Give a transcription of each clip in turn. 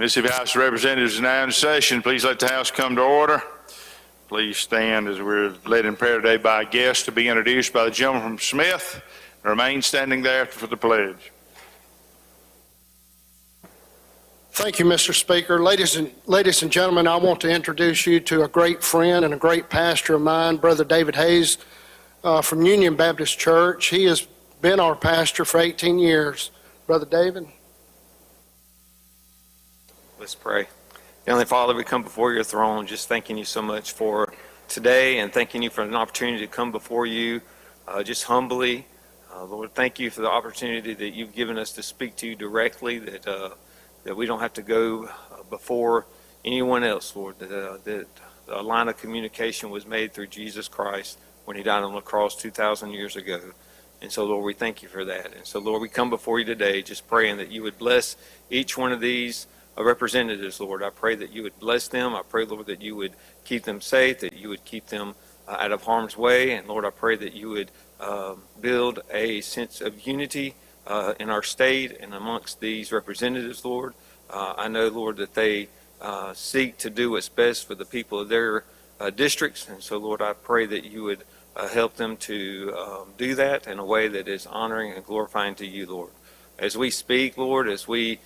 Mississippi House of Representatives is now in session. Please let the House come to order. Please stand as we're led in prayer today by a guest to be introduced by the gentleman from Smith. Remain standing thereafter for the pledge. Thank you, Mr. Speaker. Ladies and gentlemen, I want to introduce you to a great friend and a great pastor of mine, Brother David Hayes from Union Baptist Church. He has been our pastor for 18 years. Brother David. Let's pray. Heavenly Father, we come before your throne just thanking you so much for today and thanking you for an opportunity to come before you just humbly. Lord, thank you for the opportunity that you've given us to speak to you directly, that we don't have to go before anyone else, Lord, that a line of communication was made through Jesus Christ when he died on the cross 2,000 years ago. And so, Lord, we thank you for that. And so, Lord, we come before you today just praying that you would bless each one of these representatives, Lord. I pray that you would bless them. I pray, Lord, that you would keep them safe, that you would keep them out of harm's way. And, Lord, I pray that you would build a sense of unity in our state and amongst these representatives, Lord. I know, Lord, that they seek to do what's best for the people of their districts. And so, Lord, I pray that you would help them to do that in a way that is honoring and glorifying to you, Lord. As we speak, Lord, as we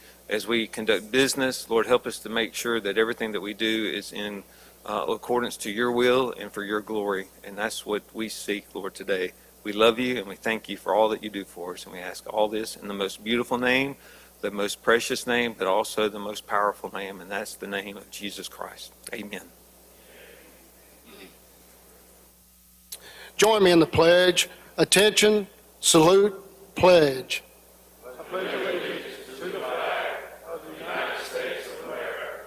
conduct business, Lord, help us to make sure that everything that we do is in accordance to your will and for your glory. And that's what we seek, Lord, today. We love you and we thank you for all that you do for us. And we ask all this in the most beautiful name, the most precious name, but also the most powerful name. And that's the name of Jesus Christ. Amen. Join me in the pledge. Attention, salute, pledge. I pledge allegiance to the flag of the United States of America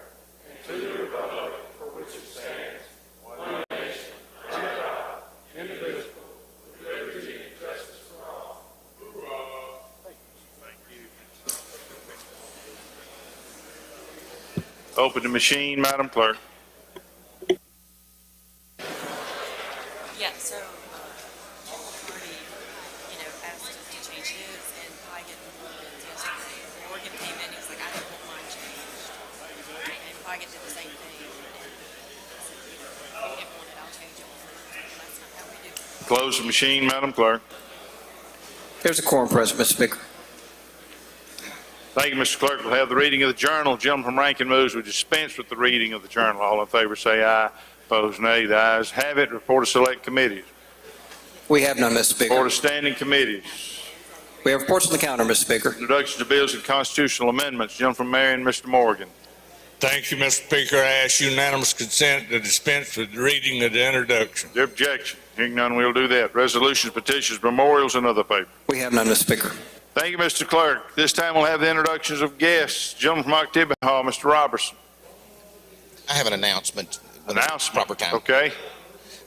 and to the republic for which it stands, one nation, under God, indivisible, with liberty and justice for all. Thank you. Open the machine, Madam Clerk. Yeah, so Marty, asked us to change his, and Pygott moved it yesterday. Morgan came in, he's like, I don't want mine changed. And Pygott did the same thing. And I said, if you didn't want it, I'll change it. And that's not how we do it. Close the machine, Madam Clerk. There's a quorum present, Mr. Speaker. Thank you, Mr. Clerk. We'll have the reading of the journal. The gentleman from Rankin moves we dispense with the reading of the journal. All in favor say aye. Opposed, nay. The ayes have it. Report of select committees. We have none, Mr. Speaker. Report of standing committees. We have reports on the counter, Mr. Speaker. Introductions of bills and constitutional amendments. Gentleman from Marion, Mr. Morgan. Thank you, Mr. Speaker. I ask unanimous consent to dispense with the reading of the introduction. The objection. Hearing none, we'll do that. Resolutions, petitions, memorials, and other paper. We have none, Mr. Speaker. Thank you, Mr. Clerk. This time we'll have the introductions of guests. Gentleman from Octavia Hall, Mr. Robertson. I have an announcement. Announcement. Proper time. Okay.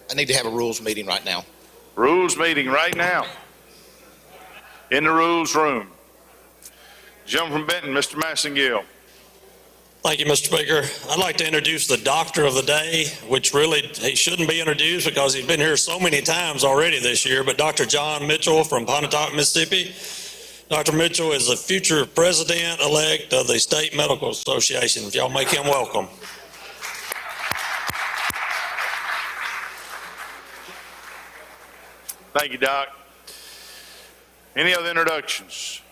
I need to have a rules meeting right now. Rules meeting right now. In the rules room. Gentleman from Benton, Mr. Massengill. Thank you, Mr. Speaker. I'd like to introduce the doctor of the day, which really he shouldn't be introduced because he's been here so many times already this year, but Dr. John Mitchell from Pontotoc, Mississippi. Dr. Mitchell is the future president-elect of the State Medical Association. If y'all make him welcome. Thank you, Doc. Any other introductions?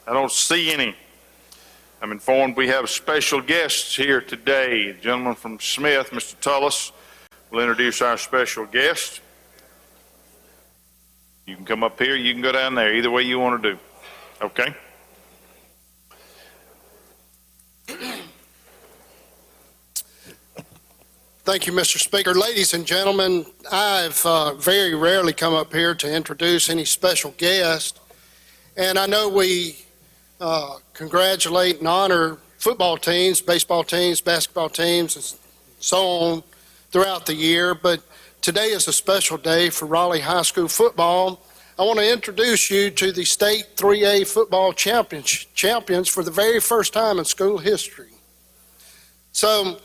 I don't see any. I'm informed we have special guests here today. The gentleman from Smith, Mr. Tullis, will introduce our special guest. You can come up here, you can go down there, either way you want to do. Okay? Thank you, Mr. Speaker. Ladies and gentlemen, I've very rarely come up here to introduce any special guest, and I know we congratulate and honor football teams, baseball teams, basketball teams, and so on throughout the year, but today is a special day for Raleigh High School football. I want to introduce you to the state 3A football champions for the very first time in school history. So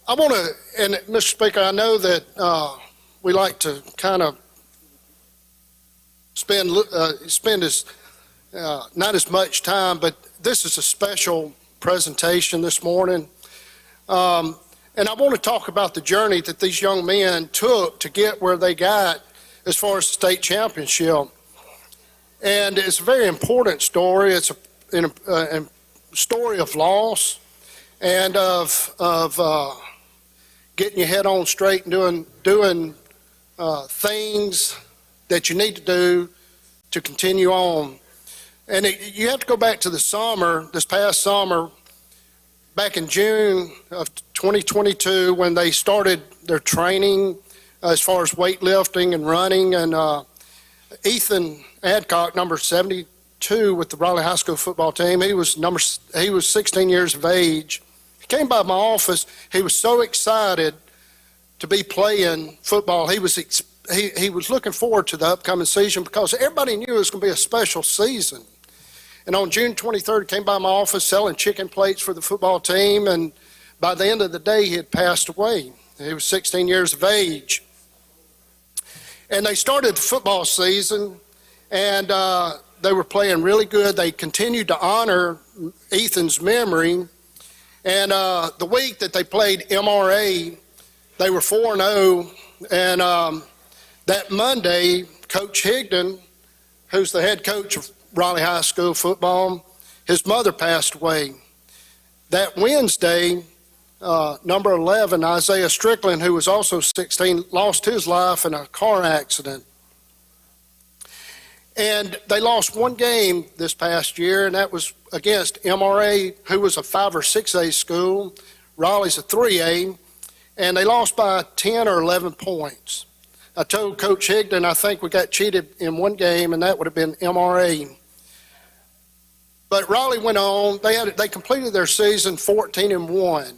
I want to, and Mr. Speaker, I know that we like to kind of spend as not as much time, but this is a special presentation this morning. And I want to talk about the journey that these young men took to get where they got as far as the state championship. And it's a very important story. It's a story of loss and of getting your head on straight and doing things that you need to do to continue on. And you have to go back to the summer, this past summer, back in June of 2022, when they started their training as far as weightlifting and running. And Ethan Adcock, number 72 with the Raleigh High School football team, he was 16 years of age. He came by my office. He was so excited to be playing football. He was looking forward to the upcoming season because everybody knew it was going to be a special season. And on June 23rd, he came by my office selling chicken plates for the football team, and by the end of the day, he had passed away. He was 16 years of age. And they started the football season, and they were playing really good. They continued to honor Ethan's memory. And the week that they played MRA, they were 4-0, and that Monday, Coach Higdon, who's the head coach of Raleigh High School football, his mother passed away. That Wednesday, number 11, Isaiah Strickland, who was also 16, lost his life in a car accident. And they lost one game this past year, and that was against MRA, who was a 5 or 6A school. Raleigh's a 3A, and they lost by 10 or 11 points. I told Coach Higdon, I think we got cheated in one game, and that would have been MRA. But Raleigh went on. They completed their season 14-1.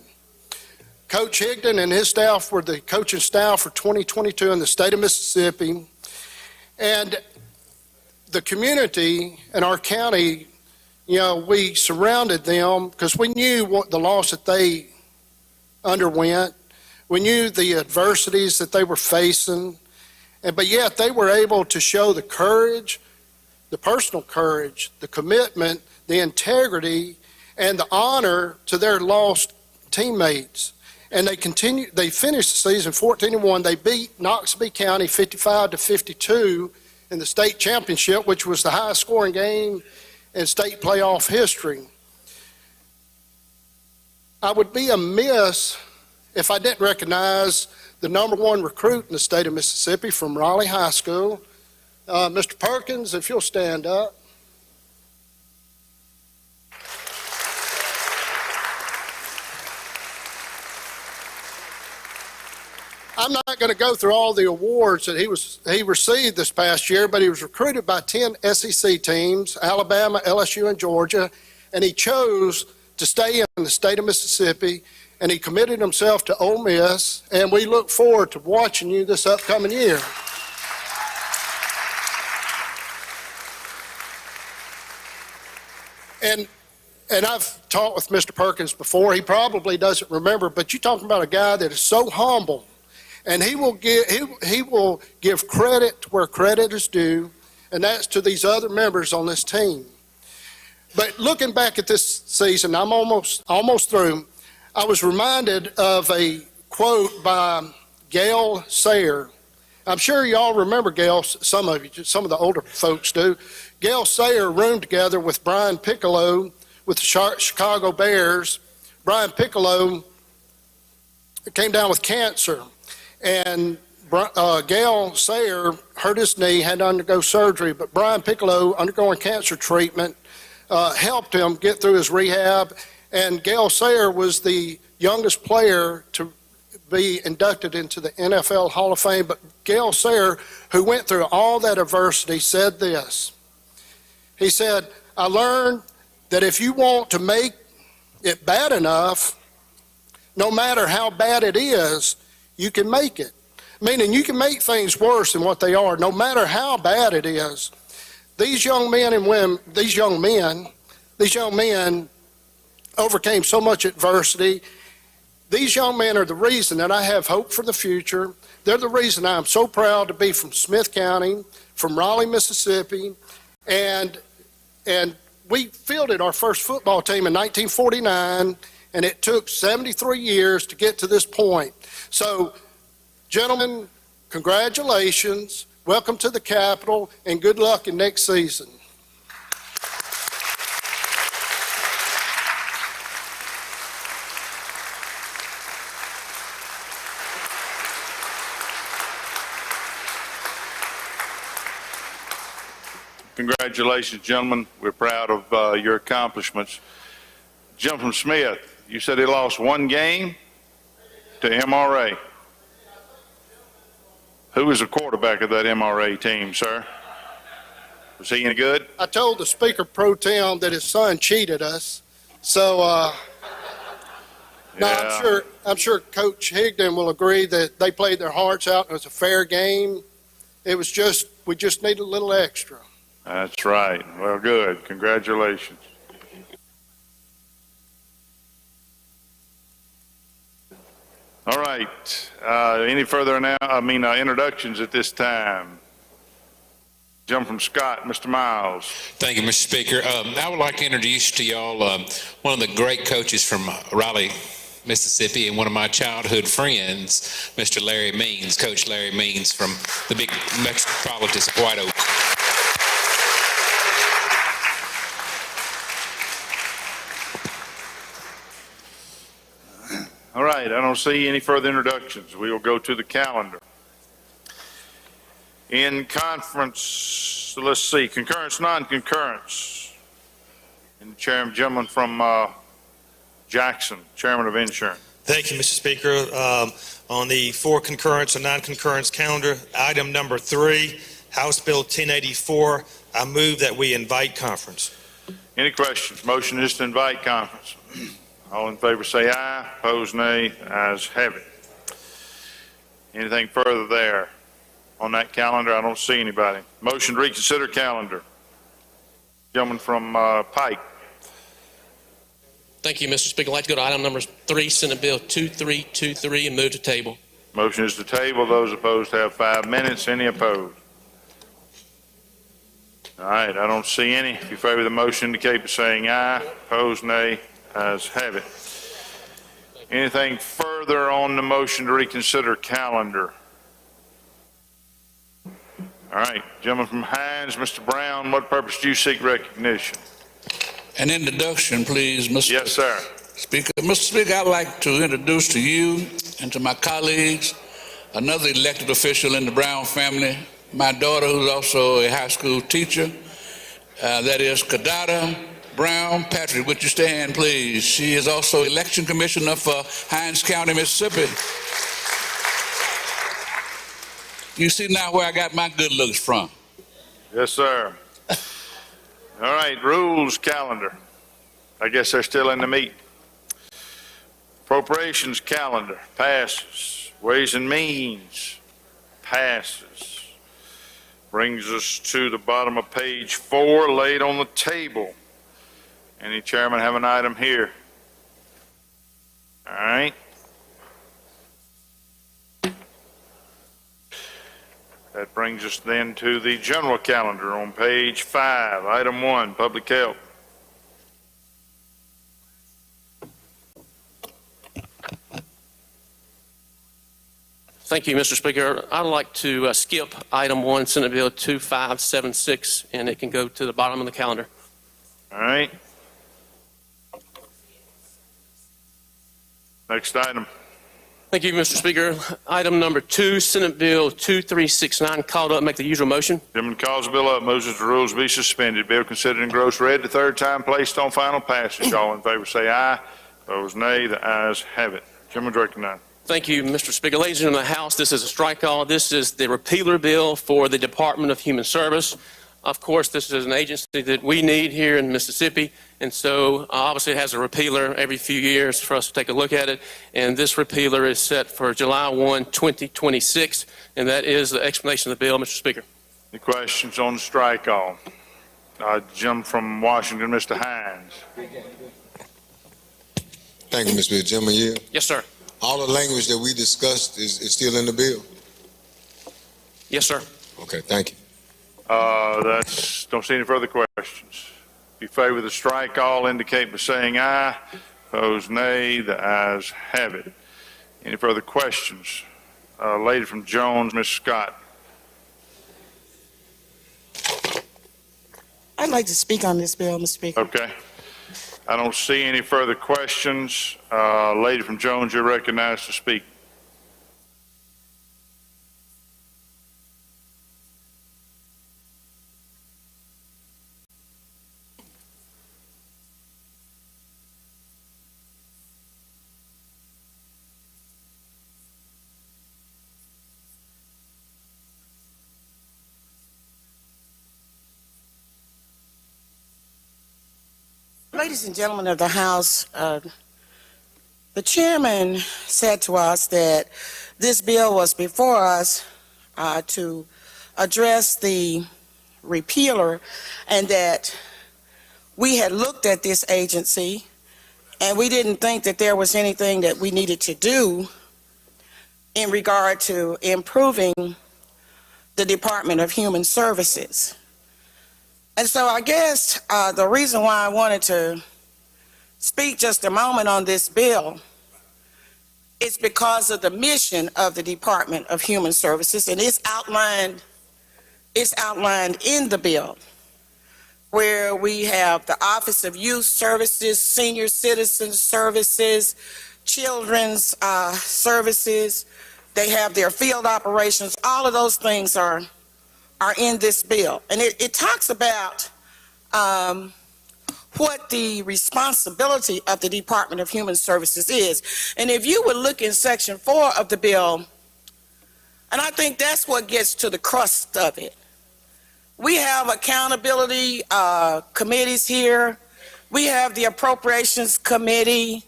Coach Higdon and his staff were the coaching staff for 2022 in the state of Mississippi. And the community and our county, we surrounded them because we knew what the loss that they underwent. We knew the adversities that they were facing. But yet they were able to show the courage, the personal courage, the commitment, the integrity, and the honor to their lost teammates. And they finished the season 14-1. They beat Knoxville County 55-52 in the state championship, which was the highest scoring game in state playoff history. I would be amiss if I didn't recognize the number one recruit in the state of Mississippi from Raleigh High School. Mr. Perkins, if you'll stand up. I'm not going to go through all the awards that he received this past year, but he was recruited by 10 SEC teams, Alabama, LSU, and Georgia, and he chose to stay in the state of Mississippi, and he committed himself to Ole Miss, and we look forward to watching you this upcoming year. And I've talked with Mr. Perkins before. He probably doesn't remember, but you're talking about a guy that is so humble, and he will give credit to where credit is due, and that's to these other members on this team. But looking back at this season, I'm almost through. I was reminded of a quote by Gail Sayer. I'm sure you all remember Gail, some of the older folks do. Gail Sayer roomed together with Brian Piccolo with the Chicago Bears. Brian Piccolo came down with cancer, and Gail Sayer hurt his knee, had to undergo surgery, but Brian Piccolo, undergoing cancer treatment, helped him get through his rehab, and Gail Sayer was the youngest player to be inducted into the NFL Hall of Fame. But Gail Sayer, who went through all that adversity, said this. He said, I learned that if you want to make it bad enough, no matter how bad it is, you can make it. Meaning you can make things worse than what they are, no matter how bad it is. These young men and women, these young men overcame so much adversity. These young men are the reason that I have hope for the future. They're the reason I'm so proud to be from Smith County, from Raleigh, Mississippi, and we fielded our first football team in 1949, and it took 73 years to get to this point. So, gentlemen, congratulations, welcome to the Capitol, and good luck in next season. Congratulations, gentlemen. We're proud of your accomplishments. Jim from Smith, you said he lost one game to MRA. Who was the quarterback of that MRA team, sir? Was he any good? I told the Speaker Pro Tem that his son cheated us, so no, Yeah. I'm sure Coach Higdon will agree that they played their hearts out and it was a fair game. It was just, we just needed a little extra. That's right. Well, good. Congratulations. All right. Any further now? Introductions at this time? Jump from Scott, Mr. Miles. Thank you, Mr. Speaker. I would like to introduce to y'all one of the great coaches from Raleigh, Mississippi, and one of my childhood friends, Mr. Larry Means, Coach Larry Means from the big metropolis of White Oak. All right. I don't see any further introductions. We will go to the calendar. In conference, let's see, concurrence, non-concurrence. And Chairman, gentleman from Jackson, Chairman of Insurance. Thank you, Mr. Speaker. On the for concurrence and non-concurrence calendar, item number 3, House Bill 1084, I move that we invite conference. Any questions? Motion is to invite conference. All in favor say aye. Opposed, nay. Ayes have it. Anything further there on that calendar? I don't see anybody. Motion to reconsider calendar. Gentleman from Pike. Thank you, Mr. Speaker. I'd like to go to item number 3, Senate Bill 2323, and move to table. Motion is to table. Those opposed have 5 minutes. Any opposed? All right, I don't see any. If you favor the motion, indicate by saying aye. Opposed, nay. Ayes have it. Anything further on the motion to reconsider calendar? All right, gentleman from Hines, Mr. Brown, what purpose do you seek recognition? An introduction, please, Mr. Yes, sir. Speaker. Mr. Speaker, I'd like to introduce to you and to my colleagues another elected official in the Brown family, my daughter, who's also a high school teacher. That is Kadada Brown Patrick. Would you stand, please? She is also election commissioner for Hinds County, Mississippi. You see now where I got my good looks from. Yes, sir. All right, rules calendar. I guess they're still in the meat. Appropriations calendar passes. Ways and Means passes. Brings us to the bottom of page 4, laid on the table. Any chairman have an item here? All right. That brings us then to the general calendar on page 5. Item 1, public health. Thank you, Mr. Speaker. I'd like to skip item 1, Senate Bill 2576, and it can go to the bottom of the calendar. All right. Next item. Thank you, Mr. Speaker. Item number 2, Senate Bill 2369, called up. Make the usual motion. Chairman calls the bill up, moves that the rules be suspended. Bill considered in gross read the third time, placed on final passage. All in favor say aye. Opposed, nay. The ayes have it. Chairman recognized. Thank you, Mr. Speaker. Ladies and gentlemen of the House, this is a strike all. This is the repealer bill for the Department of Human Service. Of course, this is an agency that we need here in Mississippi, and so obviously it has a repealer every few years for us to take a look at it, and this repealer is set for July 1, 2026, and that is the explanation of the bill, Mr. Speaker. Any questions on the strike all? Jim from Washington, Mr. Hines. Thank you, Mr. Chairman. Yeah. Yes, sir. All the language that we discussed is still in the bill? Yes, sir. Okay, thank you. Don't see any further questions. If you favor the strike all, indicate by saying aye. Opposed, nay. The ayes have it. Any further questions? Lady from Jones, Ms. Scott. I'd like to speak on this bill, Mr. Speaker. Okay. I don't see any further questions. Lady from Jones, you're recognized to speak. Ladies and gentlemen of the House, the chairman said to us that this bill was before us to address the repealer, and that we had looked at this agency and we didn't think that there was anything that we needed to do in regard to improving the Department of Human Services. And so I guess the reason why I wanted to speak just a moment on this bill is because of the mission of the Department of Human Services, and it's outlined in the bill, where we have the Office of Youth Services, Senior Citizen Services, Children's Services. They have their field operations. All of those things are in this bill. And it talks about what the responsibility of the Department of Human Services is. And if you would look in Section 4 of the bill, and I think that's what gets to the crust of it. We have accountability committees here. We have the Appropriations Committee.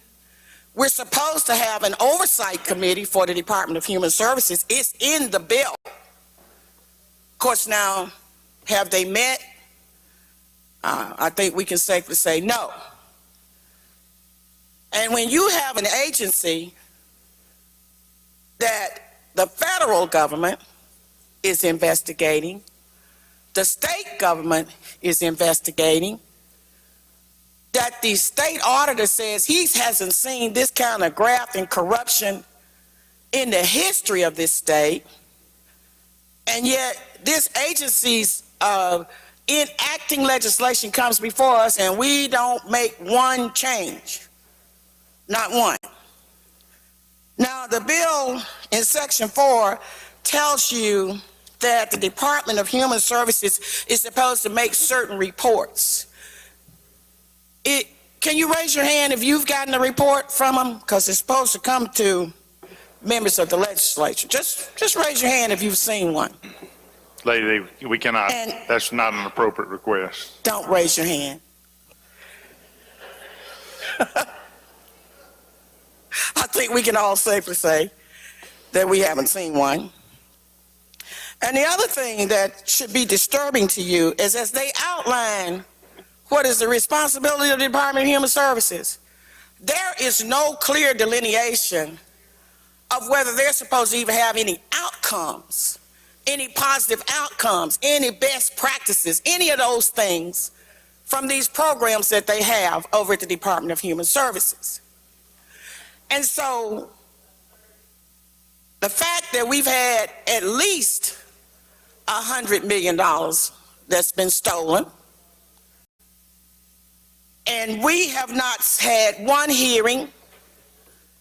We're supposed to have an oversight committee for the Department of Human Services. It's in the bill. Of course, now, have they met? I think we can safely say no. And when you have an agency that the federal government is investigating, the state government is investigating, that the state auditor says he hasn't seen this kind of graft and corruption in the history of this state, and yet this agency's enacting legislation comes before us and we don't make one change, not one. Now, the bill in Section 4 tells you that the Department of Human Services is supposed to make certain reports. Can you raise your hand if you've gotten a report from them? Because it's supposed to come to members of the legislature. Just raise your hand if you've seen one. Lady, we cannot. That's not an appropriate request. Don't raise your hand. I think we can all safely say that we haven't seen one. And the other thing that should be disturbing to you is as they outline what is the responsibility of the Department of Human Services, there is no clear delineation of whether they're supposed to even have any outcomes, any positive outcomes, any best practices, any of those things from these programs that they have over at the Department of Human Services. And so the fact that we've had at least $100 million that's been stolen, and we have not had one hearing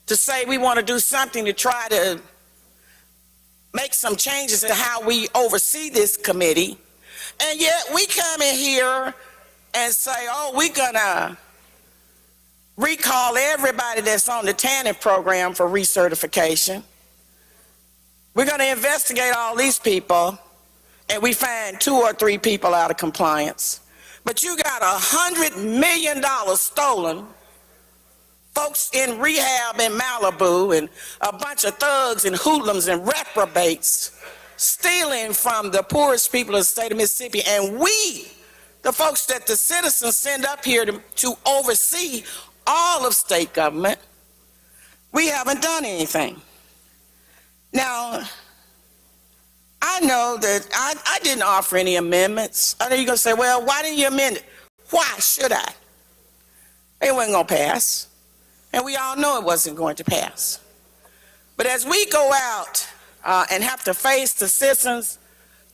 to say we want to do something to try to make some changes in how we oversee this committee, and yet we come in here and say, oh, we're gonna recall everybody that's on the TANF program for recertification. We're gonna investigate all these people, and we find 2 or 3 people out of compliance. But you got $100 million stolen, folks in rehab in Malibu, and a bunch of thugs and hoodlums and reprobates stealing from the poorest people of the state of Mississippi. And we, the folks that the citizens send up here to oversee all of state government, we haven't done anything. Now, I know that I didn't offer any amendments. I know you're going to say, well, why didn't you amend it? Why should I? It wasn't going to pass. And we all know it wasn't going to pass. But as we go out and have to face the citizens,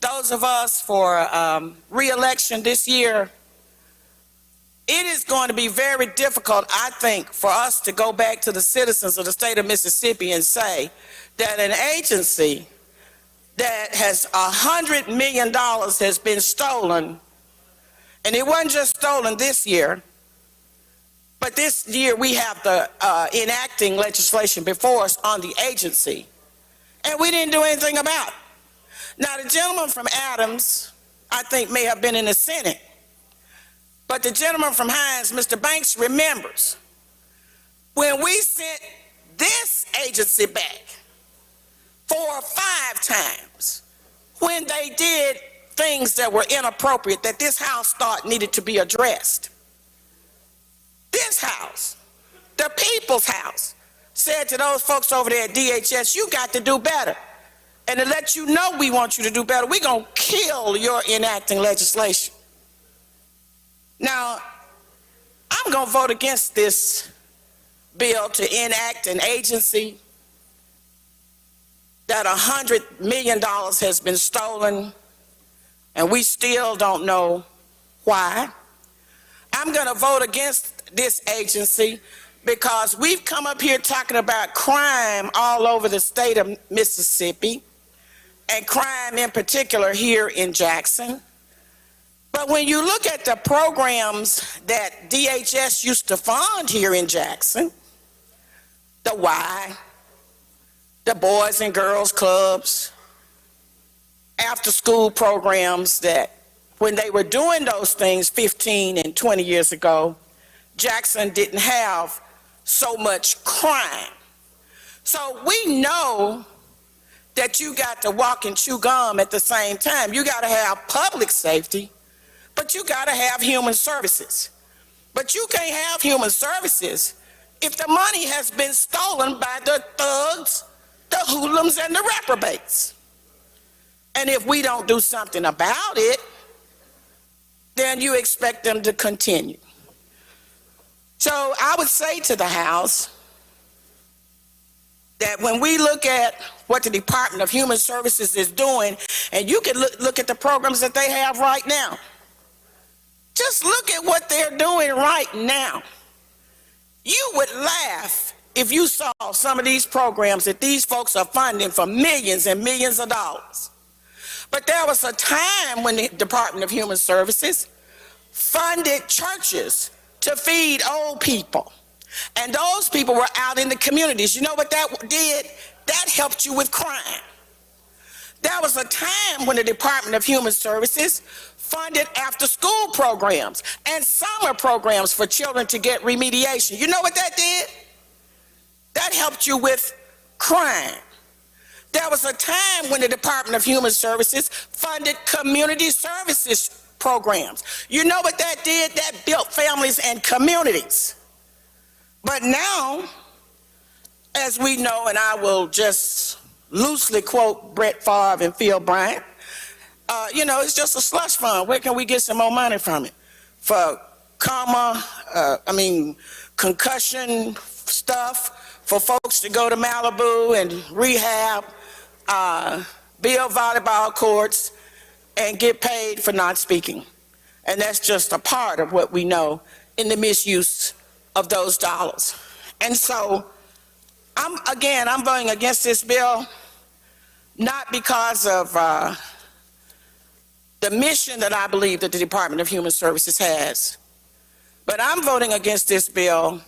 those of us for re-election this year, it is going to be very difficult, I think, for us to go back to the citizens of the state of Mississippi and say that an agency that has $100 million has been stolen, and it wasn't just stolen this year, but this year we have the enacting legislation before us on the agency, and we didn't do anything about it. Now, the gentleman from Adams, I think, may have been in the Senate, but the gentleman from Hines, Mr. Banks, remembers when we sent this agency back 4 or 5 times when they did things that were inappropriate that this House thought needed to be addressed. This House, the people's House, said to those folks over there at DHS, you got to do better. And to let you know we want you to do better, we're going to kill your enacting legislation. Now, I'm going to vote against this bill to enact an agency that $100 million has been stolen, and we still don't know why. I'm going to vote against this agency because we've come up here talking about crime all over the state of Mississippi, and crime in particular here in Jackson. But when you look at the programs that DHS used to fund here in Jackson, the Y, the Boys and Girls Clubs, after-school programs, that when they were doing those things 15 and 20 years ago, Jackson didn't have so much crime. So we know that you got to walk and chew gum at the same time. You got to have public safety, but you got to have human services. But you can't have human services if the money has been stolen by the thugs, the hoodlums, and the reprobates. And if we don't do something about it, then you expect them to continue. So I would say to the House that when we look at what the Department of Human Services is doing, and you can look at the programs that they have right now, just look at what they're doing right now. You would laugh if you saw some of these programs that these folks are funding for millions and millions of dollars. But there was a time when the Department of Human Services funded churches to feed old people. And those people were out in the communities. You know what that did? That helped you with crime. There was a time when the Department of Human Services funded after-school programs and summer programs for children to get remediation. You know what that did? That helped you with crime. There was a time when the Department of Human Services funded community services programs. You know what that did? That built families and communities. But now, as we know, and I will just loosely quote Brett Favre and Phil Bryant, it's just a slush fund. Where can we get some more money from it? For concussion stuff, for folks to go to Malibu and rehab, build volleyball courts, and get paid for not speaking. And that's just a part of what we know in the misuse of those dollars. And so, I'm voting against this bill, not because of the mission that I believe that the Department of Human Services has, but I'm voting against this bill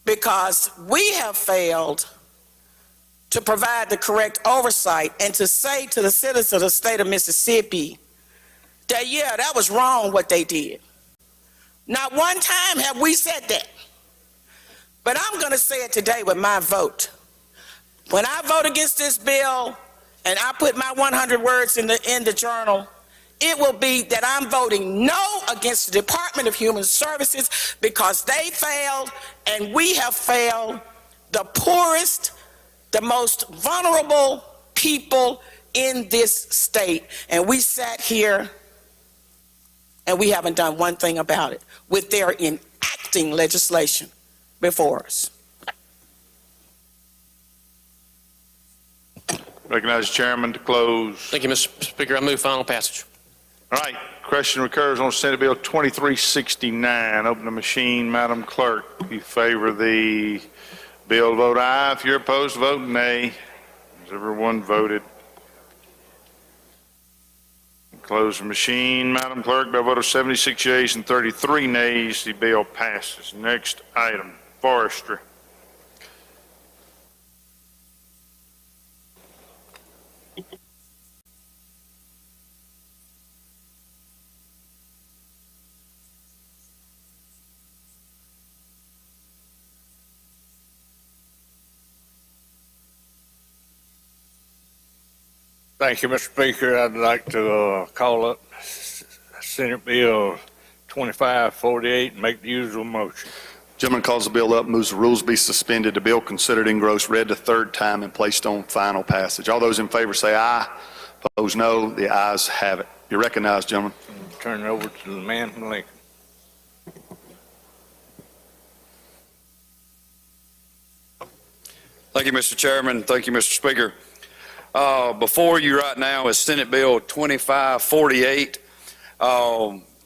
because we have failed to provide the correct oversight and to say to the citizens of the state of Mississippi that, yeah, that was wrong what they did. Not one time have we said that. But I'm going to say it today with my vote. When I vote against this bill and I put my 100 words in the journal, it will be that I'm voting no against the Department of Human Services because they failed and we have failed the poorest, the most vulnerable people in this state. And we sat here and we haven't done one thing about it with their enacting legislation before us. Recognize Chairman to close. Thank you, Mr. Speaker. I move final passage. All right, question recurs on Senate Bill 2369. Open the machine, Madam Clerk. If you favor the bill, vote aye. If you're opposed, vote nay. Has everyone voted? Close the machine, Madam Clerk. By a vote of 76 yeas and 33 nays, the bill passes. Next item, forestry. Thank you, Mr. Speaker. I'd like to call up Senate Bill 2548 and make the usual motion. Gentleman calls the bill up, moves the rules be suspended. The bill considered engrossed, read the third time, and placed on final passage. All those in favor say aye. Opposed, no. The ayes have it. You're recognized, gentlemen. Turn it over to the man from Lincoln. Thank you, Mr. Chairman. Thank you, Mr. Speaker. Before you right now is Senate Bill 2548.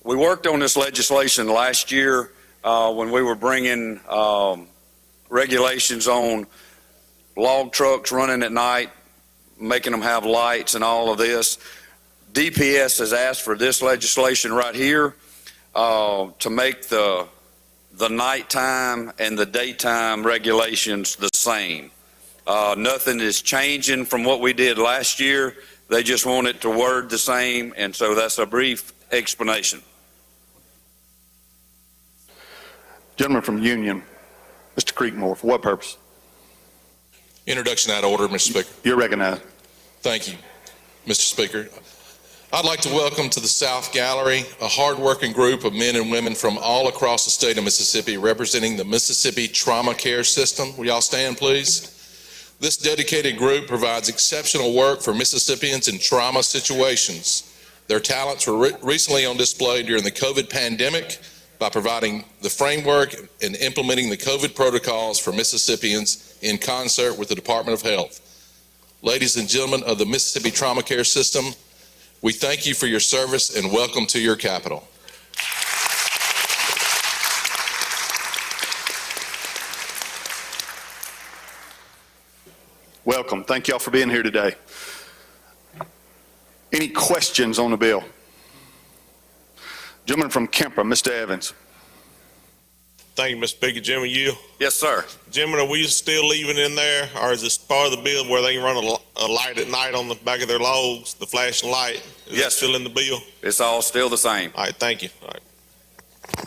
We worked on this legislation last year when we were bringing regulations on log trucks running at night, making them have lights and all of this. DPS has asked for this legislation right here to make the nighttime and the daytime regulations the same. Nothing is changing from what we did last year. They just want it to word the same, and so that's a brief explanation. Gentleman from Union, Mr. Creekmore, for what purpose? Introduction out of order, Mr. Speaker. You're recognized. Thank you, Mr. Speaker. I'd like to welcome to the South Gallery a hardworking group of men and women from all across the state of Mississippi representing the Mississippi Trauma Care System. Will y'all stand, please? This dedicated group provides exceptional work for Mississippians in trauma situations. Their talents were recently on display during the COVID pandemic by providing the framework and implementing the COVID protocols for Mississippians in concert with the Department of Health. Ladies and gentlemen of the Mississippi Trauma Care System, we thank you for your service and welcome to your capital. Welcome. Thank y'all for being here today. Any questions on the bill? Gentleman from Kemper, Mr. Evans. Thank you, Mr. Speaker. Jim, you? Yes, sir. Jim, are we still leaving in there, or is this part of the bill where they can run a light at night on the back of their logs, the flashing light? Is that still in the bill? It's all still the same. All right, thank you. All right. I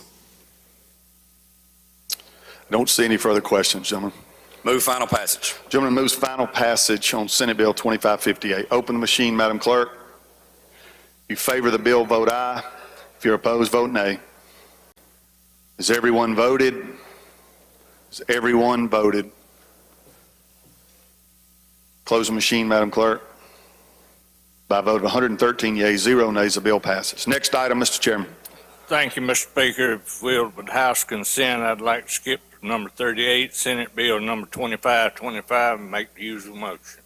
don't see any further questions, gentlemen. Move final passage. Gentleman moves final passage on Senate Bill 2558. Open the machine, Madam Clerk. If you favor the bill, vote aye. If you're opposed, vote nay. Has everyone voted? Has everyone voted? Close the machine, Madam Clerk. By a vote of 113 yeas, 0 nays, the bill passes. Next item, Mr. Chairman. Thank you, Mr. Speaker. If we'll, with House consent, I'd like to skip number 38, Senate Bill number 2525, and make the usual motion.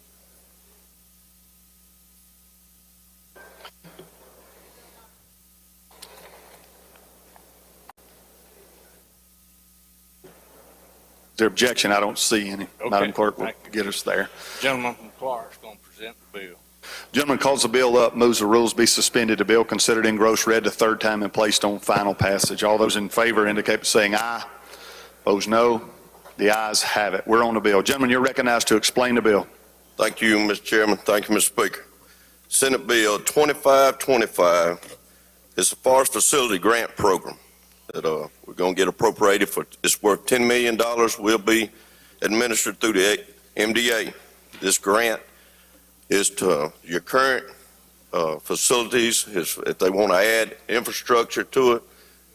Is there objection? I don't see any. Okay. Madam Clerk will get us there. Gentleman from Clark's going to present the bill. Gentleman calls the bill up, moves the rules be suspended. The bill considered engrossed, read the third time, and placed on final passage. All those in favor indicate by saying aye. Opposed, no. The ayes have it. We're on the bill. Gentlemen, you're recognized to explain the bill. Thank you, Mr. Chairman. Thank you, Mr. Speaker. Senate Bill 2525 is a forest facility grant program that we're going to get appropriated for. It's worth $10 million. Will be administered through the MDA. This grant is to your current facilities. If they want to add infrastructure to it,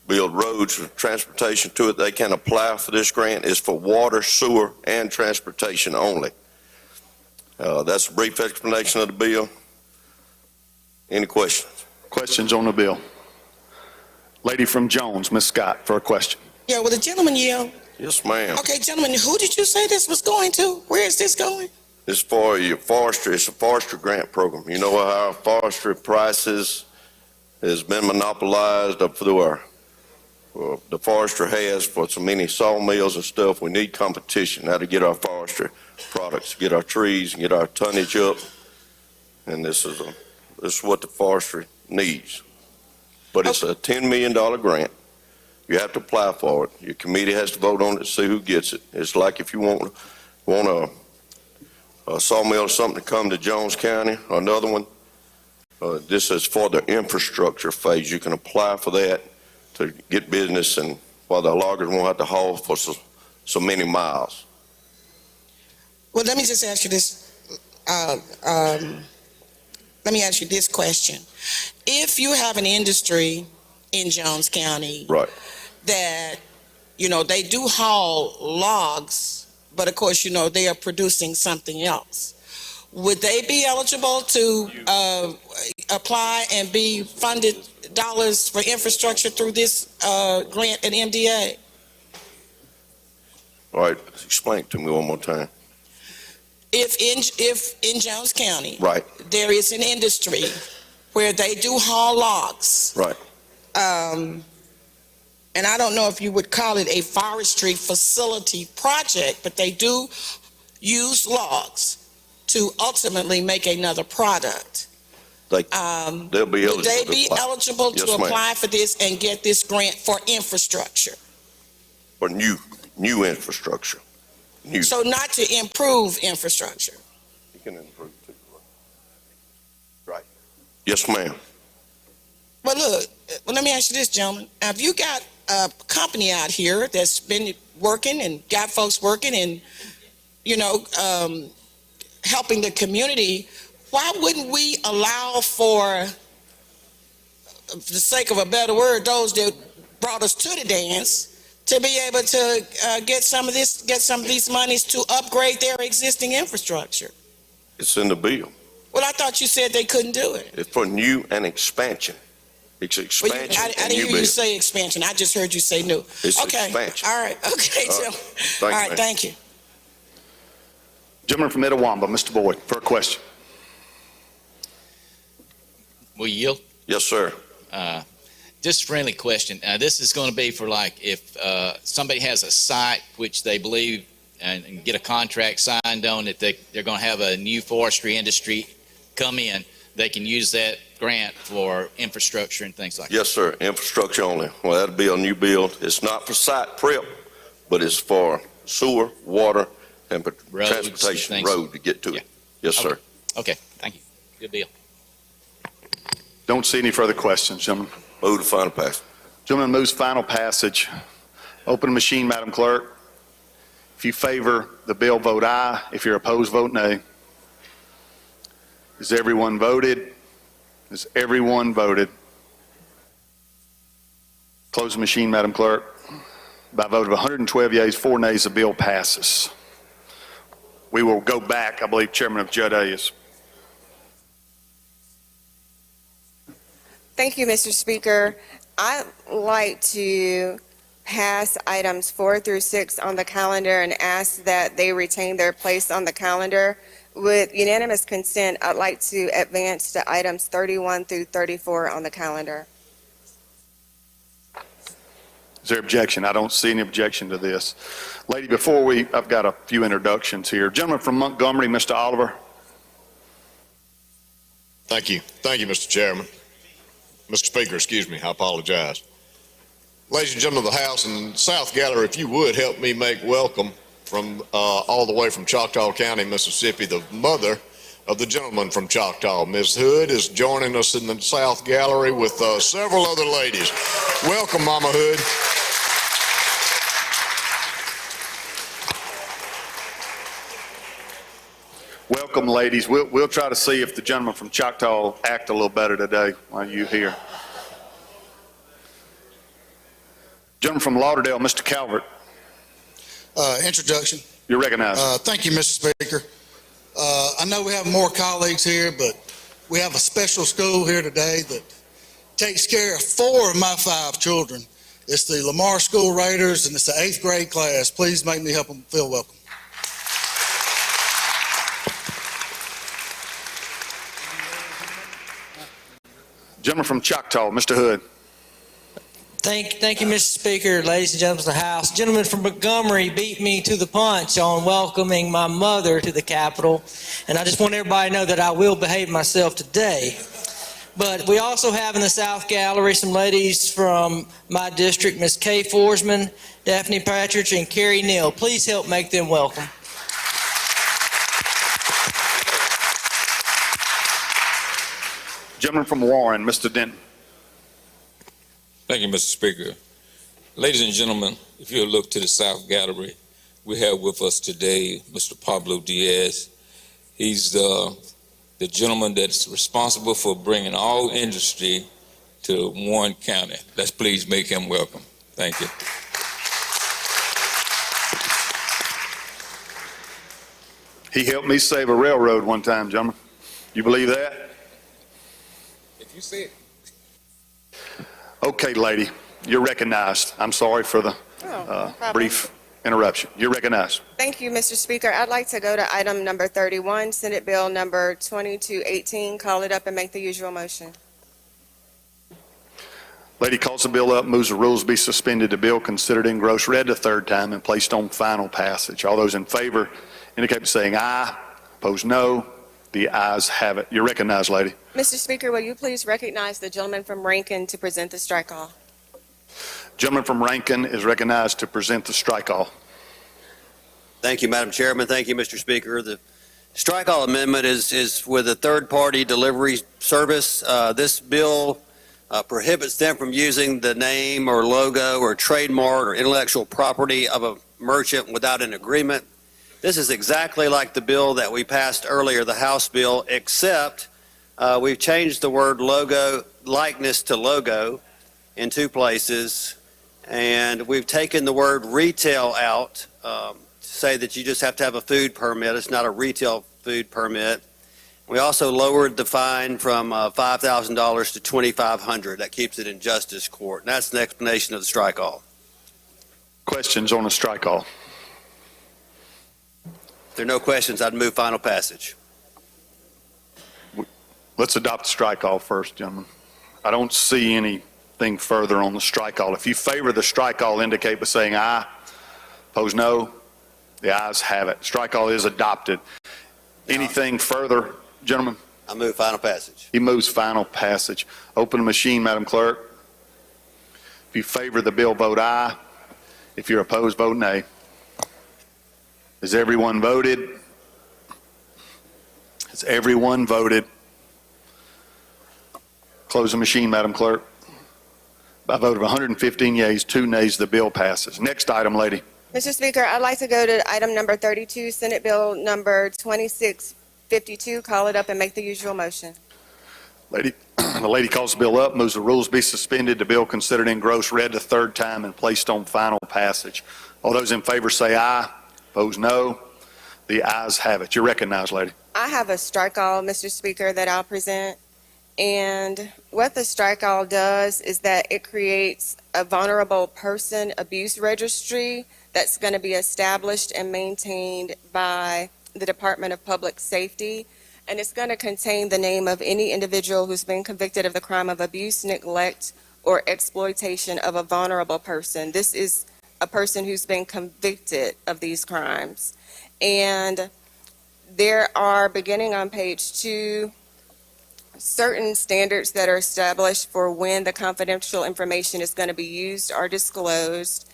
build roads, transportation to it, they can apply for this grant. It's for water, sewer, and transportation only. That's a brief explanation of the bill. Any questions? Questions on the bill? Lady from Jones, Ms. Scott, for a question. Yeah, will the gentleman yield? Yes, ma'am. Okay, gentlemen, who did you say this was going to? Where is this going? It's for your forestry. It's a forestry grant program. You know how our forestry prices has been monopolized up through our, the forester has for so many sawmills and stuff. We need competition how to get our forestry products, get our trees, and get our tonnage up. And this is what the forestry needs. But it's a $10 million grant. You have to apply for it. Your committee has to vote on it to see who gets it. It's like if you want a sawmill or something to come to Jones County, or another one. This is for the infrastructure phase. You can apply for that to get business, and while the loggers won't have to haul for so many miles. Well, let me just ask you this. Let me ask you this question. If you have an industry in Jones County, right, that, you know, they do haul logs, but of course, you know, they are producing something else, would they be eligible to apply and be funded dollars for infrastructure through this grant at MDA? All right, explain it to me one more time. If in Jones County, right, there is an industry where they do haul logs, right, and I don't know if you would call it a forestry facility project, but they do use logs to ultimately make another product. They'll be eligible. Would they be eligible to apply for this and get this grant for infrastructure? For new infrastructure. New. So not to improve infrastructure. You can improve too. Right. Yes, ma'am. Well, look, let me ask you this, gentlemen. Have you got a company out here that's been working and got folks working and, you know, helping the community? Why wouldn't we allow, for the sake of a better word, those that brought us to the dance, to be able to get some of these monies to upgrade their existing infrastructure? It's in the bill. Well, I thought you said they couldn't do it. It's for new and expansion. It's expansion. Well, I didn't hear you say expansion. I just heard you say new. It's okay. Expansion. All right. Okay, Jim. All right. Thank you. Gentleman from Itawamba, Mr. Boyd, for a question. Will you yield? Yes, sir. Just a friendly question. This is going to be for, like, if somebody has a site which they believe and get a contract signed on that they're going to have a new forestry industry come in, they can use that grant for infrastructure and things like that. Yes, sir. Infrastructure only. Well, that'll be a new build. It's not for site prep, but it's for sewer, water, and Roads, transportation, road to get to it. Yes, sir. Okay. Thank you. Good deal. Don't see any further questions, gentlemen. Move to final passage. Gentleman moves final passage. Open the machine, Madam Clerk. If you favor the bill, vote aye. If you're opposed, vote nay. Has everyone voted? Has everyone voted? Close the machine, Madam Clerk. By a vote of 112 yeas, 4 nays, the bill passes. We will go back. I believe Chairman of Judd is. Thank you, Mr. Speaker. I'd like to pass items 4 through 6 on the calendar and ask that they retain their place on the calendar. With unanimous consent, I'd like to advance to items 31 through 34 on the calendar. Is there objection? I don't see any objection to this. Lady, I've got a few introductions here. Gentleman from Montgomery, Mr. Oliver. Thank you. Thank you, Mr. Chairman. Mr. Speaker, excuse me, I apologize. Ladies and gentlemen of the House and South Gallery, if you would help me make welcome from all the way from Choctaw County, Mississippi, the mother of the gentleman from Choctaw. Ms. Hood is joining us in the South Gallery with several other ladies. Welcome, Mama Hood. Welcome, ladies. We'll try to see if the gentleman from Choctaw act a little better today while you're here. Gentleman from Lauderdale, Mr. Calvert. Introduction. You're recognized. Thank you, Mr. Speaker. I know we have more colleagues here, but we have a special school here today that takes care of 4 of my 5 children. It's the Lamar School Raiders, and it's the 8th grade class. Please make me help them feel welcome. Gentleman from Choctaw, Mr. Hood. Thank you, Mr. Speaker, ladies and gentlemen of the House. Gentleman from Montgomery beat me to the punch on welcoming my mother to the Capitol, and I just want everybody to know that I will behave myself today. But we also have in the South Gallery some ladies from my district, Ms. Kay Forsman, Daphne Patridge, and Carrie Neal. Please help make them welcome. Gentleman from Warren, Mr. Denton. Thank you, Mr. Speaker. Ladies and gentlemen, if you'll look to the South Gallery, we have with us today Mr. Pablo Diaz. He's the gentleman that's responsible for bringing all industry to Warren County. Let's please make him welcome. Thank you. He helped me save a railroad one time, gentlemen. You believe that? If you see it. Okay, lady, you're recognized. I'm sorry for the brief interruption. You're recognized. Thank you, Mr. Speaker. I'd like to go to item number 31, Senate Bill number 2218. Call it up and make the usual motion. Lady calls the bill up, moves the rules be suspended, the bill considered engrossed, read the 3rd time, and placed on final passage. All those in favor indicate by saying aye. Opposed, no. The ayes have it. You're recognized, lady. Mr. Speaker, will you please recognize the gentleman from Rankin to present the strike all? Gentleman from Rankin is recognized to present the strike all. Thank you, Madam Chairman. Thank you, Mr. Speaker. The strike all amendment is with a third-party delivery service. This bill prohibits them from using the name or logo or trademark or intellectual property of a merchant without an agreement. This is exactly like the bill that we passed earlier, the House bill, except we've changed the word logo, likeness to logo in 2 places, and we've taken the word retail out to say that you just have to have a food permit. It's not a retail food permit. We also lowered the fine from $5,000 to $2,500. That keeps it in justice court, and that's an explanation of the strike all. Questions on the strike all? If there are no questions, I'd move final passage. Let's adopt the strike all first, gentlemen. I don't see anything further on the strike all. If you favor the strike all, indicate by saying aye. Opposed, no. The ayes have it. Strike all is adopted. Anything further, gentlemen? I move final passage. He moves final passage. Open the machine, Madam Clerk. If you favor the bill, vote aye. If you're opposed, vote nay. Has everyone voted? Has everyone voted? Close the machine, Madam Clerk. By a vote of 115 yeas, 2 nays, the bill passes. Next item, lady. Mr. Speaker, I'd like to go to item number 32, Senate Bill number 2652. Call it up and make the usual motion. Lady, the lady calls the bill up, moves the rules be suspended, the bill considered engrossed, read the 3rd time, and placed on final passage. All those in favor say aye. Opposed, no. The ayes have it. You're recognized, lady. I have a strike all, Mr. Speaker, that I'll present. And what the strike all does is that it creates a vulnerable person abuse registry that's going to be established and maintained by the Department of Public Safety. And it's going to contain the name of any individual who's been convicted of the crime of abuse, neglect, or exploitation of a vulnerable person. This is a person who's been convicted of these crimes. And there are, beginning on page 2, certain standards that are established for when the confidential information is going to be used or disclosed.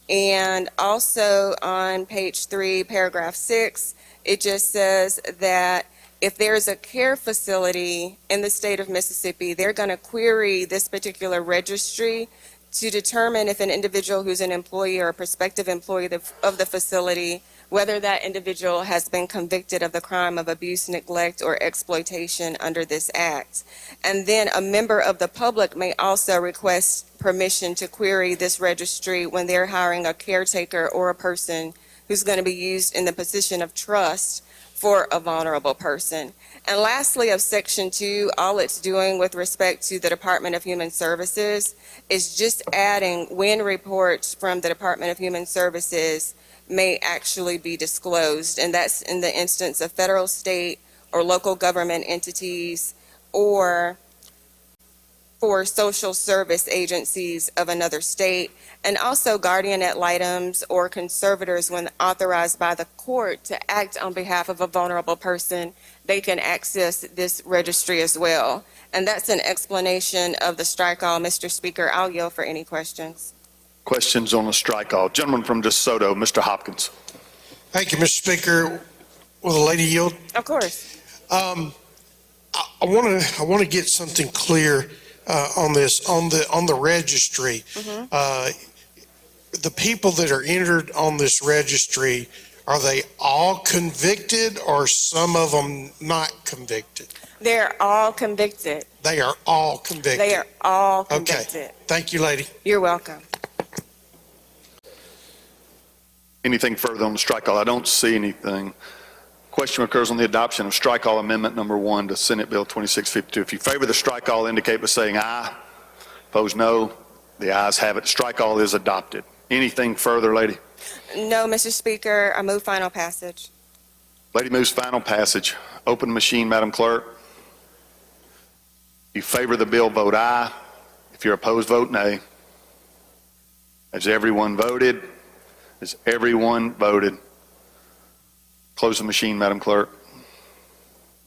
And also on page 3, paragraph 6, it just says that if there's a care facility in the state of Mississippi, they're going to query this particular registry to determine if an individual who's an employee or a prospective employee of the facility, whether that individual has been convicted of the crime of abuse, neglect, or exploitation under this act. And then a member of the public may also request permission to query this registry when they're hiring a caretaker or a person who's going to be used in the position of trust for a vulnerable person. And lastly, of Section 2, all it's doing with respect to the Department of Human Services is just adding when reports from the Department of Human Services may actually be disclosed, and that's in the instance of federal, state, or local government entities, or for social service agencies of another state, and also guardian ad litems or conservators when authorized by the court to act on behalf of a vulnerable person, they can access this registry as well. And that's an explanation of the strike all. Mr. Speaker, I'll yield for any questions. Questions on the strike all. Gentleman from DeSoto, Mr. Hopkins. Thank you, Mr. Speaker. Will the lady yield? Of course. I want to get something clear on this, on the registry. The people that are entered on this registry, are they all convicted or some of them not convicted? They're all convicted. They are all convicted. They are all convicted. Okay. Thank you, lady. You're welcome. Anything further on the strike all? I don't see anything. Question occurs on the adoption of strike all amendment number 1 to Senate Bill 2652. If you favor the strike all, indicate by saying aye. Opposed, no. The ayes have it. Strike all is adopted. Anything further, lady? No, Mr. Speaker, I move final passage. Lady moves final passage. Open the machine, Madam Clerk. If you favor the bill, vote aye. If you're opposed, vote nay. Has everyone voted? Has everyone voted? Close the machine, Madam Clerk.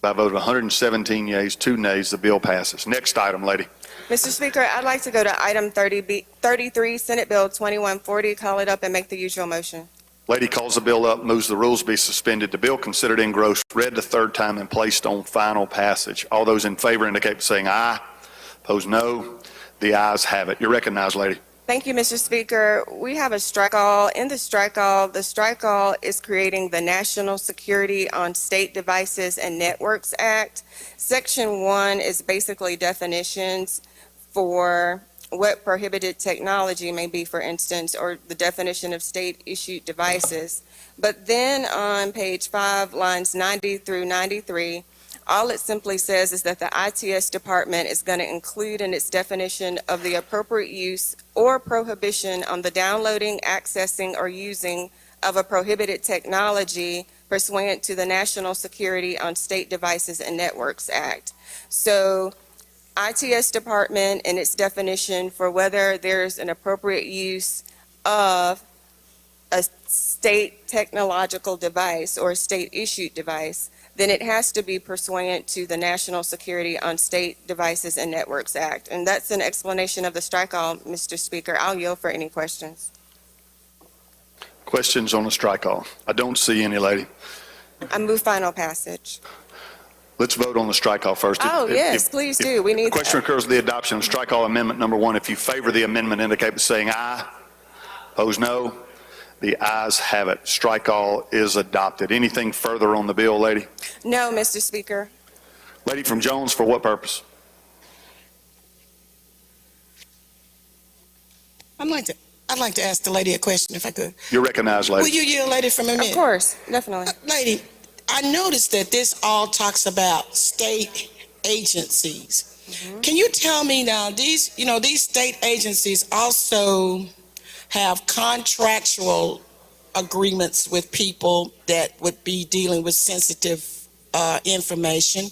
By a vote of 117 yeas, 2 nays, the bill passes. Next item, lady. Mr. Speaker, I'd like to go to item 33, Senate Bill 2140, call it up and make the usual motion. Lady calls the bill up, moves the rules be suspended. The bill considered engrossed, read the third time, and placed on final passage. All those in favor indicate by saying aye. Opposed, no. The ayes have it. You're recognized, lady. Thank you, Mr. Speaker. We have a strike all. In the strike all is creating the National Security on State Devices and Networks Act. Section 1 is basically definitions for what prohibited technology may be, for instance, or the definition of state-issued devices. But then on page 5, lines 90 through 93, all it simply says is that the ITS department is going to include in its definition of the appropriate use or prohibition on the downloading, accessing, or using of a prohibited technology pursuant to the National Security on State Devices and Networks Act. So ITS department in its definition for whether there's an appropriate use of a state technological device or a state-issued device, then it has to be pursuant to the National Security on State Devices and Networks Act. And that's an explanation of the strike all, Mr. Speaker. I'll yield for any questions. Questions on the strike all? I don't see any, lady. I move final passage. Let's vote on the strike all first. Oh, yes, please do. We need The question occurs with the adoption of strike all amendment number 1. If you favor the amendment, indicate by saying aye. Opposed, no. The ayes have it. Strike all is adopted. Anything further on the bill, lady? No, Mr. Speaker. Lady from Jones, for what purpose? I'd like to ask the lady a question, if I could. You're recognized, lady. Will you yield, lady, for a minute? Of course, definitely. Lady, I noticed that this all talks about state agencies. Can you tell me now, these state agencies also have contractual agreements with people that would be dealing with sensitive information?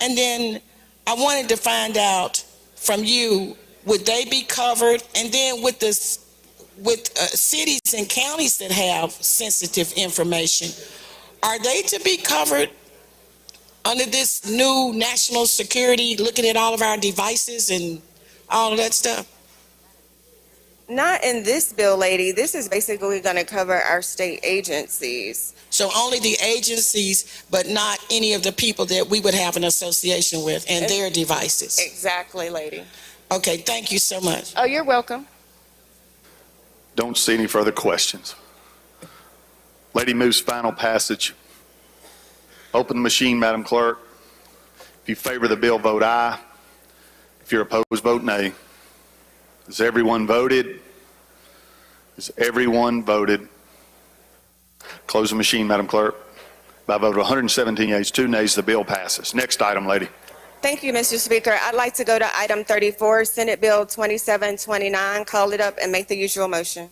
And then I wanted to find out from you, would they be covered? And then with cities and counties that have sensitive information, are they to be covered under this new national security, looking at all of our devices and all of that stuff? Not in this bill, lady. This is basically going to cover our state agencies. So only the agencies, but not any of the people that we would have an association with and their devices? Exactly, lady. Okay, thank you so much. Oh, you're welcome. Don't see any further questions. Lady moves final passage. Open the machine, Madam Clerk. If you favor the bill, vote aye. If you're opposed, vote nay. Has everyone voted? Has everyone voted? Close the machine, Madam Clerk. By a vote of 117 yeas, 2 nays, the bill passes. Next item, lady. Thank you, Mr. Speaker. I'd like to go to item 34, Senate Bill 2729. Call it up and make the usual motion.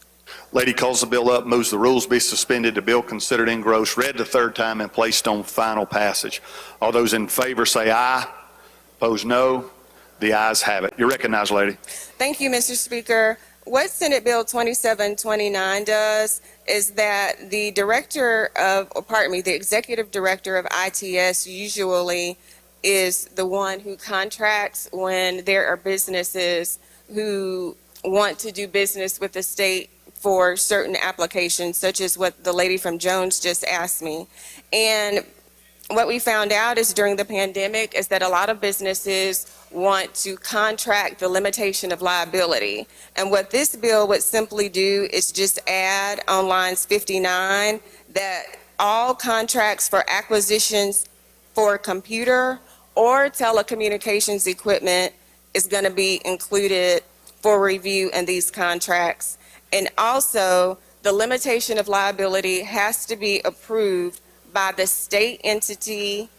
Lady calls the bill up, moves the rules be suspended, the bill considered engrossed, read the third time, and placed on final passage. All those in favor say aye. Opposed, no. The ayes have it. You're recognized, lady. Thank you, Mr. Speaker. What Senate Bill 2729 does is that the the executive director of ITS usually is the one who contracts when there are businesses who want to do business with the state for certain applications, such as what the lady from Jones just asked me. And what we found out is during the pandemic is that a lot of businesses want to contract the limitation of liability. And what this bill would simply do is just add on lines 59 that all contracts for acquisitions for computer or telecommunications equipment is going to be included for review in these contracts. And also, the limitation of liability has to be approved by the state entity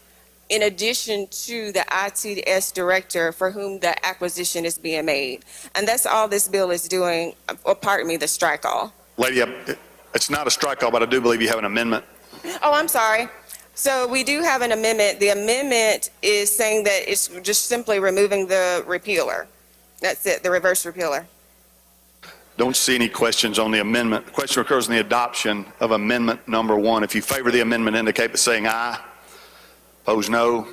in addition to the ITS director for whom the acquisition is being made. And that's all this bill is doing, or pardon me, the strike all. Lady, it's not a strike all, but I do believe you have an amendment. Oh, I'm sorry. So we do have an amendment. The amendment is saying that it's just simply removing the repealer. That's it, the reverse repealer. Don't see any questions on the amendment. The question occurs in the adoption of amendment number 1. If you favor the amendment, indicate by saying aye. Opposed, no.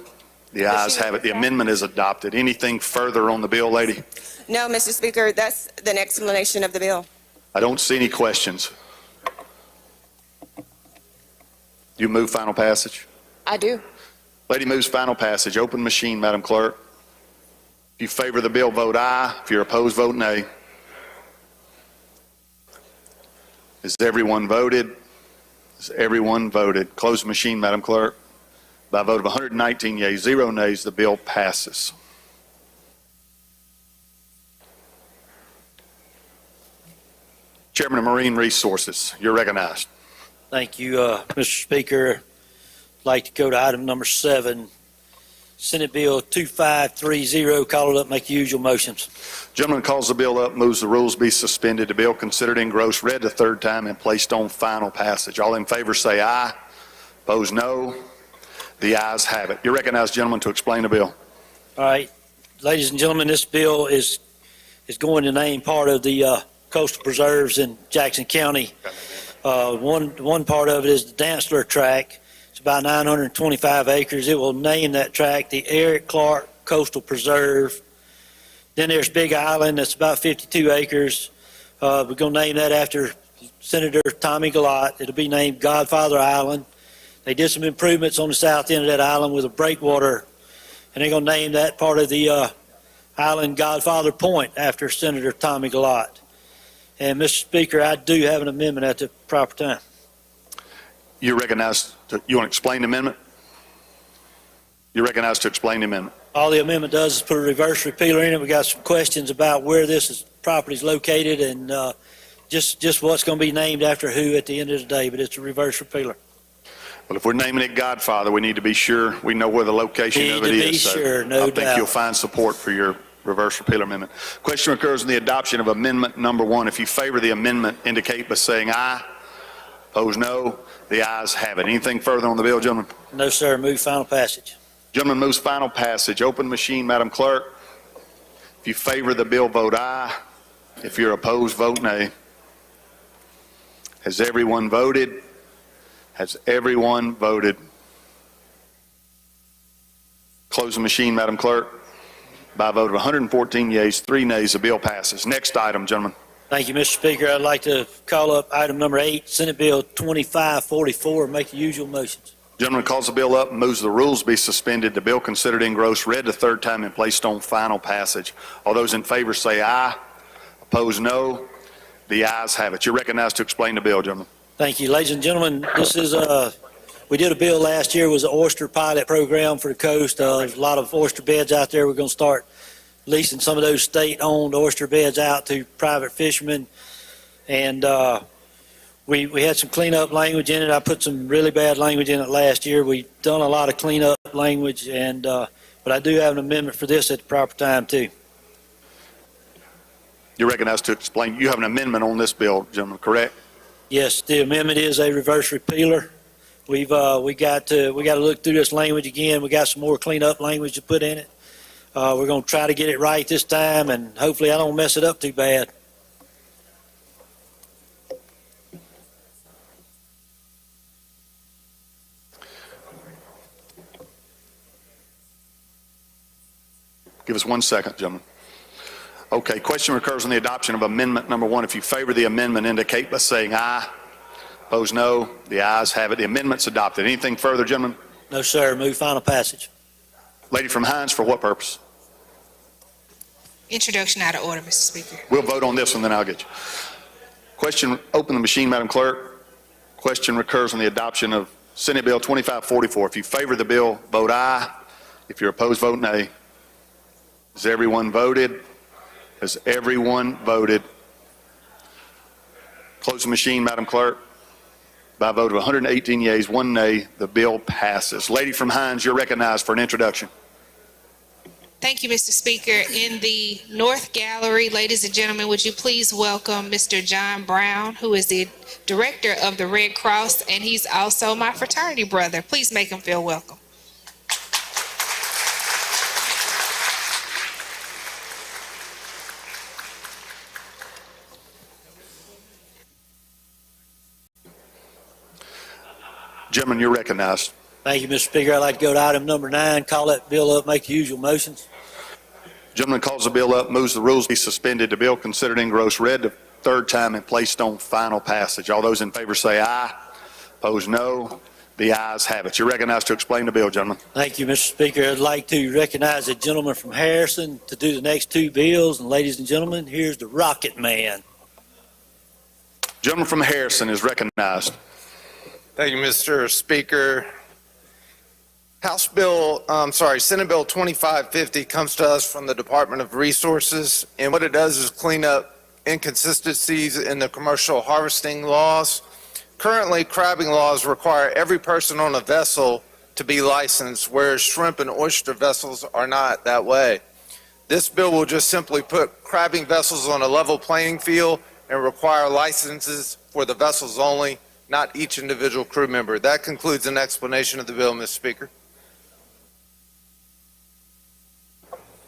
The ayes have it. The amendment is adopted. Anything further on the bill, lady? No, Mr. Speaker, that's the explanation of the bill. I don't see any questions. You move final passage? I do. Lady moves final passage. Open machine, Madam Clerk. If you favor the bill, vote aye. If you're opposed, vote nay. Has everyone voted? Has everyone voted? Close the machine, Madam Clerk. By a vote of 119 yeas, 0 nays, the bill passes. Chairman of Marine Resources, you're recognized. Thank you, Mr. Speaker. I'd like to go to item number 7, Senate Bill 2530. Call it up, make the usual motions. Gentleman calls the bill up, moves the rules be suspended, the bill considered engrossed, read the third time, and placed on final passage. All in favor say aye. Opposed, no. The ayes have it. You're recognized, gentlemen, to explain the bill. All right, ladies and gentlemen, this bill is going to name part of the coastal preserves in Jackson County. One part of it is the Dantzler tract. It's about 925 acres. It will name that tract the Eric Clark Coastal Preserve. Then there's Big Island, that's about 52 acres. We're going to name that after Senator Tommy Gallat. It'll be named Godfather Island. They did some improvements on the south end of that island with a breakwater, and they're going to name that part of the island Godfather Point after Senator Tommy Gallat. And, Mr. Speaker, I do have an amendment at the proper time. You're recognized. You want to explain the amendment? You're recognized to explain the amendment. All the amendment does is put a reverse repealer in it. We got some questions about where property is located and just what's going to be named after who at the end of the day, but it's a reverse repealer. Well, if we're naming it Godfather, we need to be sure we know where the location of it is. Be sure, no doubt. I think you'll find support for your reverse repealer amendment. Question occurs in the adoption of amendment number 1. If you favor the amendment, indicate by saying aye. Opposed, no. The ayes have it. Anything further on the bill, gentlemen? No, sir. Move final passage. Gentleman moves final passage. Open machine, Madam Clerk. If you favor the bill, vote aye. If you're opposed, vote nay. Has everyone voted? Has everyone voted? Close the machine, Madam Clerk. By a vote of 114 yeas, 3 nays, the bill passes. Next item, gentlemen. Thank you, Mr. Speaker. I'd like to call up item number 8, Senate Bill 2544, and make the usual motions. Gentleman calls the bill up, moves the rules be suspended, the bill considered engrossed, read the third time, and placed on final passage. All those in favor say aye. Opposed, no. The ayes have it. You're recognized to explain the bill, gentlemen. Thank you. Ladies and gentlemen, this is we did a bill last year. It was an oyster pilot program for the coast. There's a lot of oyster beds out there. We're going to start leasing some of those state-owned oyster beds out to private fishermen. And We had some cleanup language in it. I put some really bad language in it last year. We've done a lot of cleanup language, and but I do have an amendment for this at the proper time, too. You're recognized to explain. You have an amendment on this bill, gentlemen, correct? Yes, the amendment is a reverse repealer. We got to look through this language again. We got some more cleanup language to put in it. We're going to try to get it right this time, and hopefully I don't mess it up too bad. Give us 1 second, gentlemen. Okay, question recurs on the adoption of amendment number 1. If you favor the amendment, indicate by saying aye. Opposed, no. The ayes have it. The amendment's adopted. Anything further, gentlemen? No, sir. Move final passage. Lady from Hines, for what purpose? Introduction out of order, Mr. Speaker. We'll vote on this one, then I'll get you. Question, open the machine, Madam Clerk. Question recurs on the adoption of Senate Bill 2544. If you favor the bill, vote aye. If you're opposed, vote nay. Has everyone voted? Has everyone voted? Close the machine, Madam Clerk. By a vote of 118 yeas, 1 nay, the bill passes. Lady from Hines, you're recognized for an introduction. Thank you, Mr. Speaker. In the North Gallery, ladies and gentlemen, would you please welcome Mr. John Brown, who is the director of the Red Cross, and he's also my fraternity brother. Please make him feel welcome. Gentlemen, you're recognized. Thank you, Mr. Speaker. I'd like to go to item number 9, call that bill up, make the usual motions. Gentleman calls the bill up, moves the rules be suspended. The bill considered engrossed, read the third time, and placed on final passage. All those in favor say aye. Opposed, no. The ayes have it. You're recognized to explain the bill, gentlemen. Thank you, Mr. Speaker. I'd like to recognize the gentleman from Harrison to do the next 2 bills. And ladies and gentlemen, here's the Rocket Man. Gentleman from Harrison is recognized. Thank you, Mr. Speaker. Senate Bill 2550 comes to us from the Department of Resources, and what it does is clean up inconsistencies in the commercial harvesting laws. Currently, crabbing laws require every person on a vessel to be licensed, whereas shrimp and oyster vessels are not that way. This bill will just simply put crabbing vessels on a level playing field and require licenses for the vessels only, not each individual crew member. That concludes an explanation of the bill, Mr. Speaker.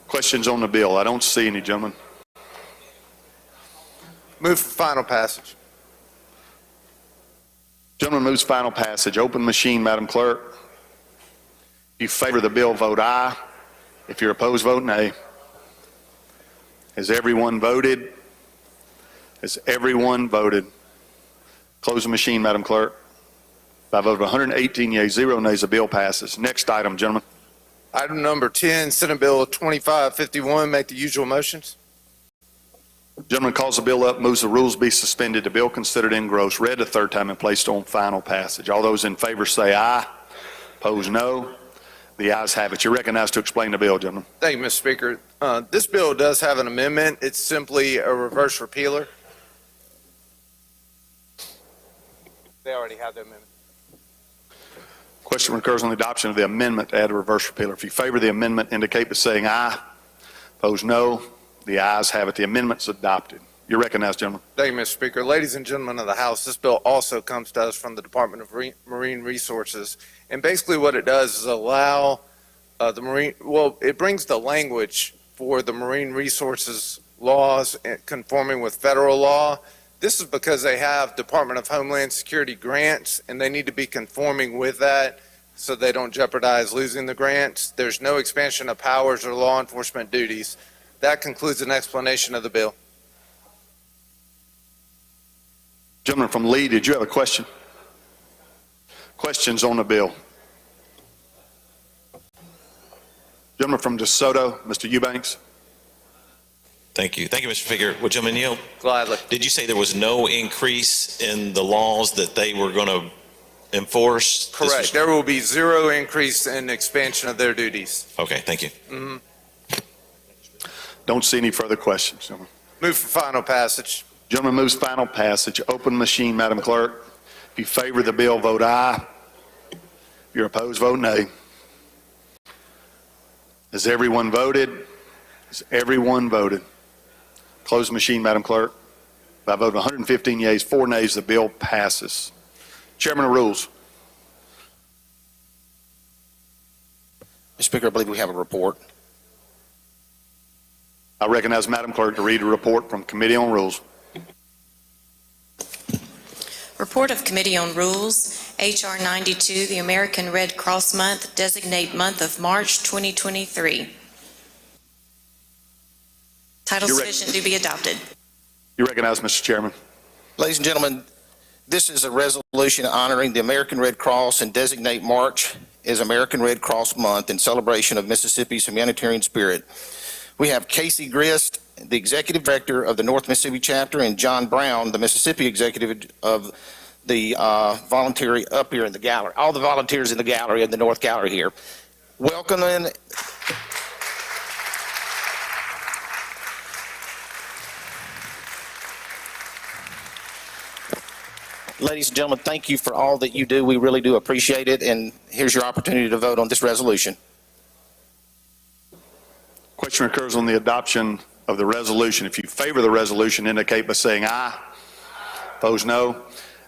Questions on the bill? I don't see any, gentlemen. Move for final passage. Gentleman moves final passage. Open machine, Madam Clerk. If you favor the bill, vote aye. If you're opposed, vote nay. Has everyone voted? Has everyone voted? Close the machine, Madam Clerk. By a vote of 118 yeas, 0 nays, the bill passes. Next item, gentlemen. Item number 10, Senate Bill 2551. Make the usual motions. Gentleman calls the bill up, moves the rules be suspended. The bill considered engrossed, read the third time, and placed on final passage. All those in favor say aye. Opposed, no. The ayes have it. You're recognized to explain the bill, gentlemen. Thank you, Mr. Speaker. This bill does have an amendment. It's simply a reverse repealer. They already have the amendment. Question recurs on the adoption of the amendment to add a reverse repealer. If you favor the amendment, indicate by saying aye. Opposed, no. The ayes have it. The amendment's adopted. You're recognized, gentlemen. Thank you, Mr. Speaker. Ladies and gentlemen of the House, this bill also comes to us from the Department of Marine Resources. And basically what it does is allow it brings the language for the marine resources laws conforming with federal law. This is because they have Department of Homeland Security grants, and they need to be conforming with that so they don't jeopardize losing the grants. There's no expansion of powers or law enforcement duties. That concludes an explanation of the bill. Gentleman from Lee, did you have a question? Questions on the bill? Gentleman from DeSoto, Mr. Eubanks. Thank you. Thank you, Mr. Speaker. Would gentlemen yield? Gladly. Did you say there was no increase in the laws that they were going to enforce? Correct. There will be 0 increase in expansion of their duties. Okay, thank you. Mm-hmm. Don't see any further questions, gentlemen. Move for final passage. Gentleman moves final passage. Open machine, Madam Clerk. If you favor the bill, vote aye. If you're opposed, vote nay. Has everyone voted? Has everyone voted? Close the machine, Madam Clerk. By a vote of 115 yeas, 4 nays, the bill passes. Chairman of Rules. Mr. Speaker, I believe we have a report. I recognize Madam Clerk to read a report from Committee on Rules. Report of Committee on Rules, H.R. 92, the American Red Cross Month, designate month of March 2023. Title sufficient to be adopted. You recognize, Mr. Chairman. Ladies and gentlemen, this is a resolution honoring the American Red Cross and designate March as American Red Cross Month in celebration of Mississippi's humanitarian spirit. We have Casey Grist, the Executive Director of the North Mississippi Chapter, and John Brown, the Mississippi Executive of the voluntary up here in the gallery. All the volunteers in the gallery, in the North Gallery here. Welcome in. Ladies and gentlemen, thank you for all that you do. We really do appreciate it. And here's your opportunity to vote on this resolution. Question occurs on the adoption of the resolution. If you favor the resolution, indicate by saying aye. Opposed, no.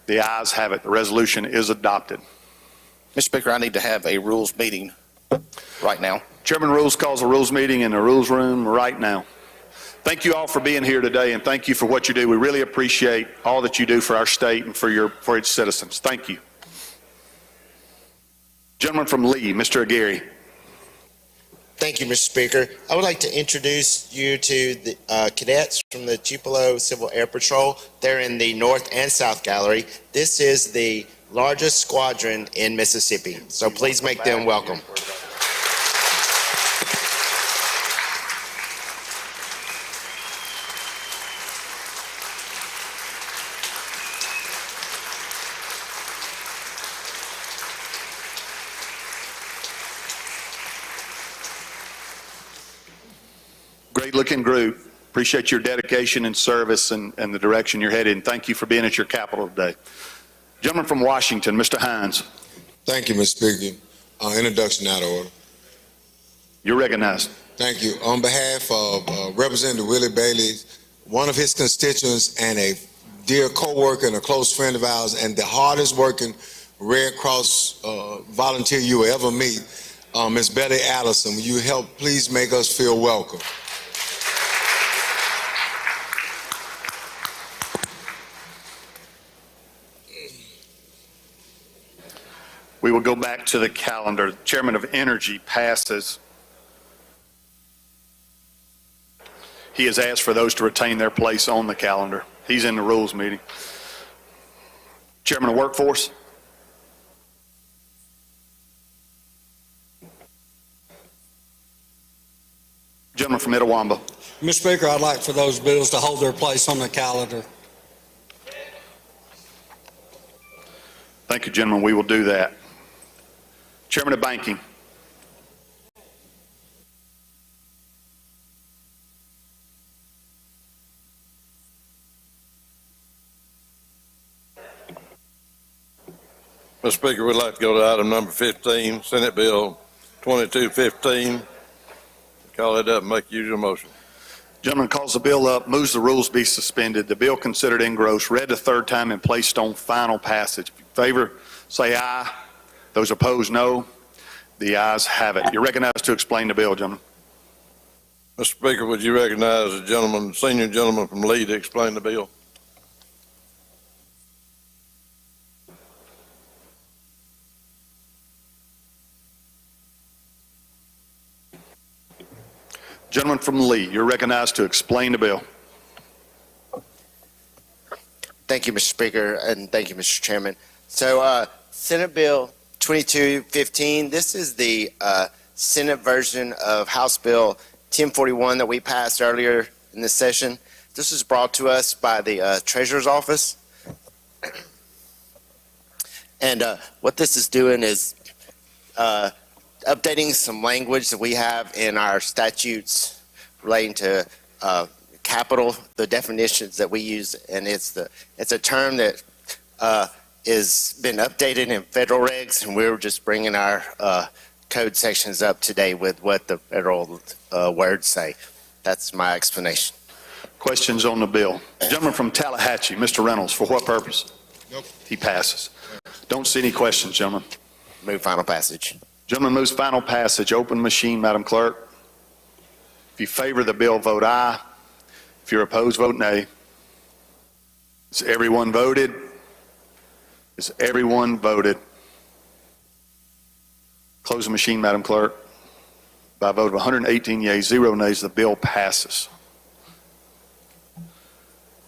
The ayes have it. The resolution is adopted. Mr. Speaker, I need to have a rules meeting right now. Chairman Rules calls a rules meeting in the rules room right now. Thank you all for being here today, and thank you for what you do. We really appreciate all that you do for our state and for its citizens. Thank you. Gentleman from Lee, Mr. Aguirre. Thank you, Mr. Speaker. I would like to introduce you to the cadets from the Tupelo Civil Air Patrol. They're in the North and South Gallery. This is the largest squadron in Mississippi, so please make them welcome. Great looking group. Appreciate your dedication and service and the direction you're headed. And thank you for being at your Capitol today. Gentleman from Washington, Mr. Hines. Thank you, Mr. Speaker. Introduction out of order. You're recognized. Thank you. On behalf of Representative Willie Bailey, one of his constituents and a dear co-worker and a close friend of ours and the hardest working Red Cross volunteer you will ever meet, Ms. Betty Allison, will you help please make us feel welcome? We will go back to the calendar. The Chairman of Energy passes. He has asked for those to retain their place on the calendar. He's in the rules meeting. Chairman of Workforce. Gentleman from Itawamba. Mr. Speaker, I'd like for those bills to hold their place on the calendar. Thank you, gentlemen. We will do that. Chairman of Banking. Mr. Speaker, we'd like to go to item number 15, Senate Bill 2215. Call it up and make usual motion. Gentleman calls the bill up, moves the rules be suspended. The bill considered engrossed, read a third time and placed on final passage. If you favor, say aye. Those opposed, no. The ayes have it. You're recognized to explain the bill, gentlemen. Mr. Speaker, would you recognize the gentleman, senior gentleman from Lee to explain the bill? Gentleman from Lee, you're recognized to explain the bill. Thank you, Mr. Speaker, and thank you, Mr. Chairman. So, Senate Bill 2215, this is the Senate version of House Bill 1041 that we passed earlier in this session. This was brought to us by the Treasurer's Office. And what this is doing is updating some language that we have in our statutes relating to capital, the definitions that we use, and it's a term that is been updated in federal regs, and we're just bringing our code sections up to date with what the federal words say. That's my explanation. Questions on the bill? Gentleman from Tallahatchie, Mr. Reynolds, for what purpose? Nope. He passes. Don't see any questions, gentlemen. Move final passage. Gentleman moves final passage. Open machine, Madam Clerk. If you favor the bill, vote aye. If you're opposed, vote nay. Has everyone voted? Has everyone voted? Close the machine, Madam Clerk. By a vote of 118 yeas, 0 nays, the bill passes.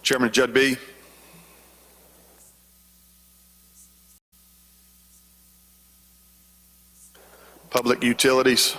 Chairman Judd B. Public utilities.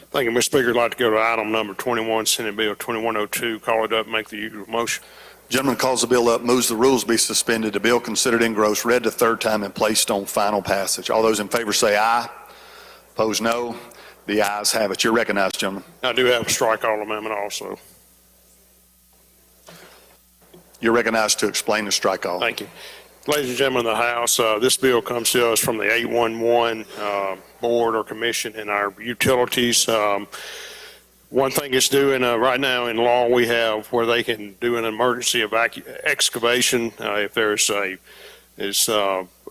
Thank you, Mr. Speaker. I'd like to go to item number 21, Senate Bill 2102. Call it up, make the usual motion. Gentleman calls the bill up, moves the rules be suspended, the bill considered engrossed, read the third time, and placed on final passage. All those in favor say aye. Opposed, no. The ayes have it. You're recognized, gentlemen. I do have a strike all amendment also. You're recognized to explain the strike all. Thank you. Ladies and gentlemen of the House, this bill comes to us from the 811 board or commission in our utilities. One thing it's doing right now in law, we have where they can do an emergency excavation if there's an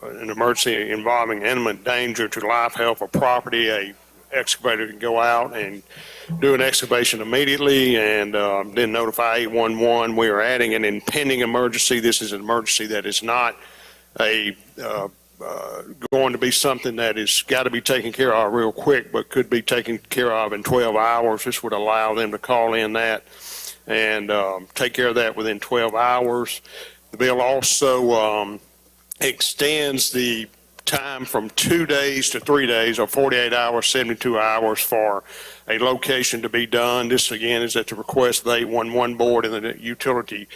emergency involving imminent danger to life, health, or property. A excavator can go out and do an excavation immediately and then notify 811. We are adding an impending emergency. This is an emergency that is not going to be something that is got to be taken care of real quick, but could be taken care of in 12 hours. This would allow them to call in that and take care of that within 12 hours. The bill also extends the time from 2 days to 3 days, or 48 hours, 72 hours for a location to be done. This again is at the request of the 811 board and the utility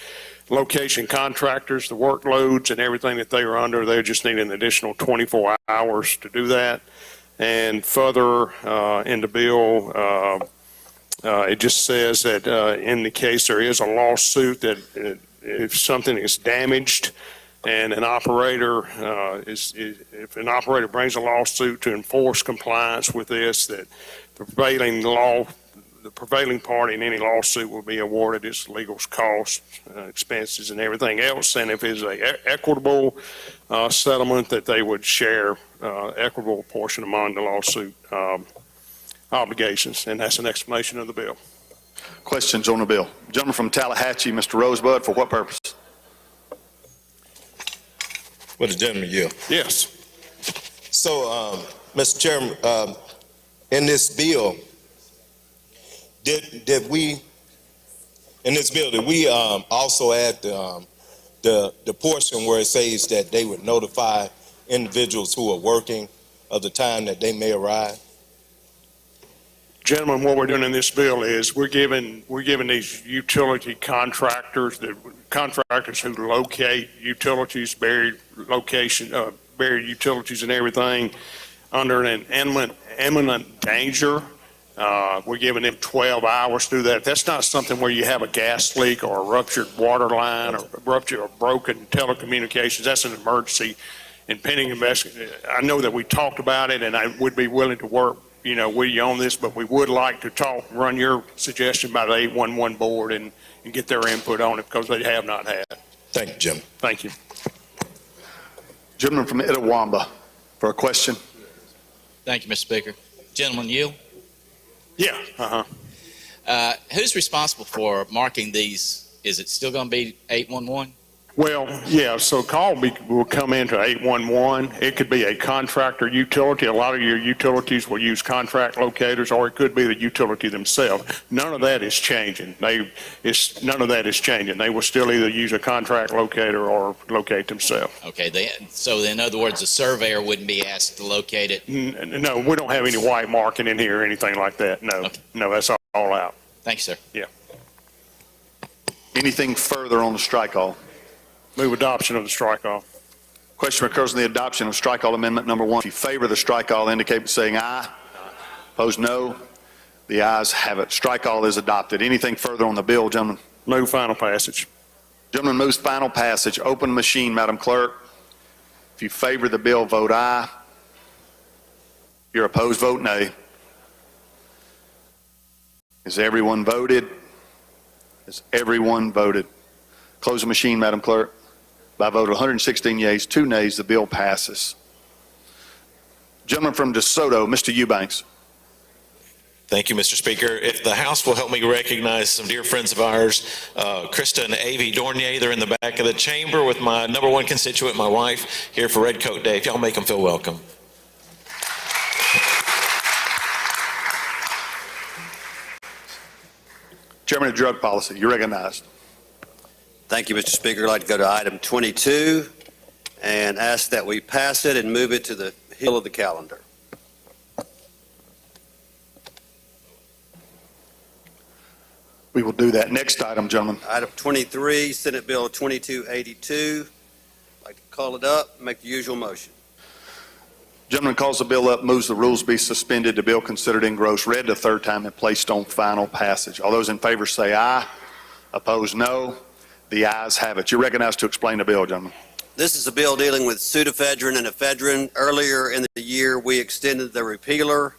location contractors, the workloads and everything that they are under. They just need an additional 24 hours to do that. And further in the bill, it just says that in the case there is a lawsuit that if something is damaged and an operator if an operator brings a lawsuit to enforce compliance with this, that the prevailing party in any lawsuit will be awarded its legal costs, expenses, and everything else. And if it's an equitable settlement, that they would share equitable portion among the lawsuit obligations. And that's an explanation of the bill. Questions on the bill? Gentleman from Tallahatchie, Mr. Rosebud, for what purpose? Will the gentleman yield? Yes. So, Mr. Chairman, in this bill, did we also add the portion where it says that they would notify individuals who are working of the time that they may arrive? Gentlemen, what we're doing in this bill is we're giving these utility contractors, the contractors who locate utilities, buried utilities and everything under an imminent danger. We're giving them 12 hours to do that. That's not something where you have a gas leak or a ruptured water line or ruptured or broken telecommunications. That's an emergency. Impending investigation. I know that we talked about it, and I would be willing to work with you on this, but we would like to run your suggestion by the 811 board and get their input on it, because they have not had. Thank you, Jim. Thank you. Gentleman from Itawamba for a question. Thank you, Mr. Speaker. Gentleman, you? Yeah. Who's responsible for marking these? Is it still going to be 811? Well, yeah, so call will come into 811. It could be a contractor utility. A lot of your utilities will use contract locators, or it could be the utility themselves. None of that is changing. None of that is changing. They will still either use a contract locator or locate themselves. Okay, so in other words, the surveyor wouldn't be asked to locate it? No, we don't have any white marking in here or anything like that. No, okay. No, that's all out. Thank you, sir. Yeah. Anything further on the strike all? Move adoption of the strike off. Question occurs on the adoption of strike all amendment number 1. If you favor the strike all, indicate by saying aye. Opposed, no. The ayes have it. Strike all is adopted. Anything further on the bill, gentlemen? Move final passage. Gentleman moves final passage. Open machine, Madam Clerk. If you favor the bill, vote aye. If you're opposed, vote nay. Has everyone voted? Has everyone voted? Close the machine, Madam Clerk. By a vote of 116 yeas, 2 nays, the bill passes. Gentleman from DeSoto, Mr. Eubanks. Thank you, Mr. Speaker. If the House will help me recognize some dear friends of ours, Krista and Avi Dornier, they're in the back of the chamber with my number 1 constituent, my wife, here for Red Coat Day. If y'all make them feel welcome. Chairman of Drug Policy, you're recognized. Thank you, Mr. Speaker. I'd like to go to item 22 and ask that we pass it and move it to the heel of the calendar. We will do that. Next item, gentlemen. Item 23, Senate Bill 2282. I'd like to call it up, make the usual motion. Gentleman calls the bill up, moves the rules be suspended, the bill considered engrossed, read the 3rd time, and placed on final passage. All those in favor say aye. Opposed, no. The ayes have it. You're recognized to explain the bill, gentlemen. This is a bill dealing with pseudoephedrine and ephedrine. Earlier in the year, we extended the repealer.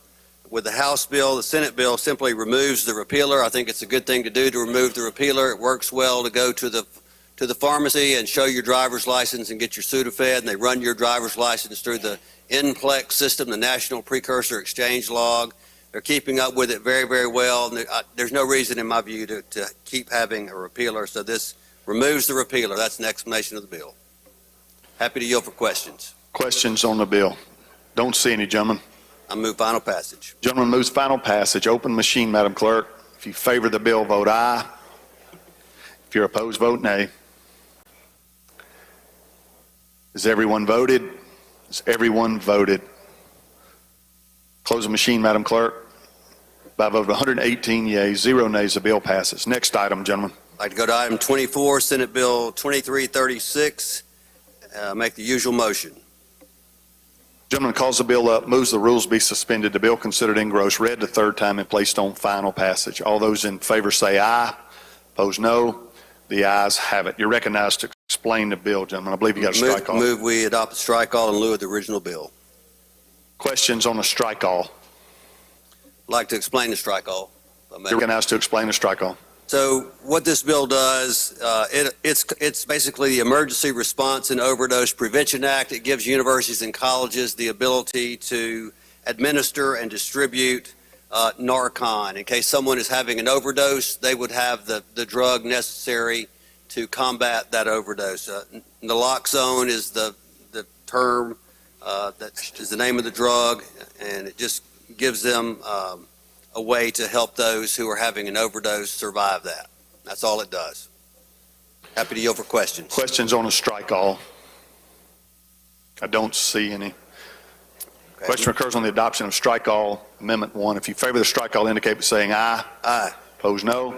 With the House bill, the Senate bill simply removes the repealer. I think it's a good thing to do to remove the repealer. It works well to go to the pharmacy and show your driver's license and get your Sudafed, and they run your driver's license through the NPLEX system, the National Precursor Exchange Log. They're keeping up with it very, very well. And there's no reason, in my view, to keep having a repealer. So this removes the repealer. That's an explanation of the bill. Happy to yield for questions. Questions on the bill? Don't see any, gentlemen. I move final passage. Gentleman moves final passage. Open machine, Madam Clerk. If you favor the bill, vote aye. If you're opposed, vote nay. Has everyone voted? Has everyone voted? Close the machine, Madam Clerk. By a vote of 118 yeas, 0 nays, the bill passes. Next item, gentlemen. I'd like to go to item 24, Senate Bill 2336. Make the usual motion. Gentleman calls the bill up, moves the rules be suspended, the bill considered engrossed, read the 3rd time, and placed on final passage. All those in favor say aye. Opposed, no. The ayes have it. You're recognized to explain the bill, gentlemen. I believe you got a strike all. Move we adopt the strike all in lieu of the original bill. Questions on the strike all? I'd like to explain the strike all. You're recognized to explain the strike all. So what this bill does, it's basically the Emergency Response and Overdose Prevention Act. It gives universities and colleges the ability to administer and distribute Narcan. In case someone is having an overdose, they would have the drug necessary to combat that overdose. Naloxone is the term, that is the name of the drug, and it just gives them a way to help those who are having an overdose survive that. That's all it does. Happy to yield for questions. Questions on a strike all? I don't see any. Okay. Question occurs on the adoption of strike all amendment 1. If you favor the strike all, indicate by saying aye. Aye. Opposed, no.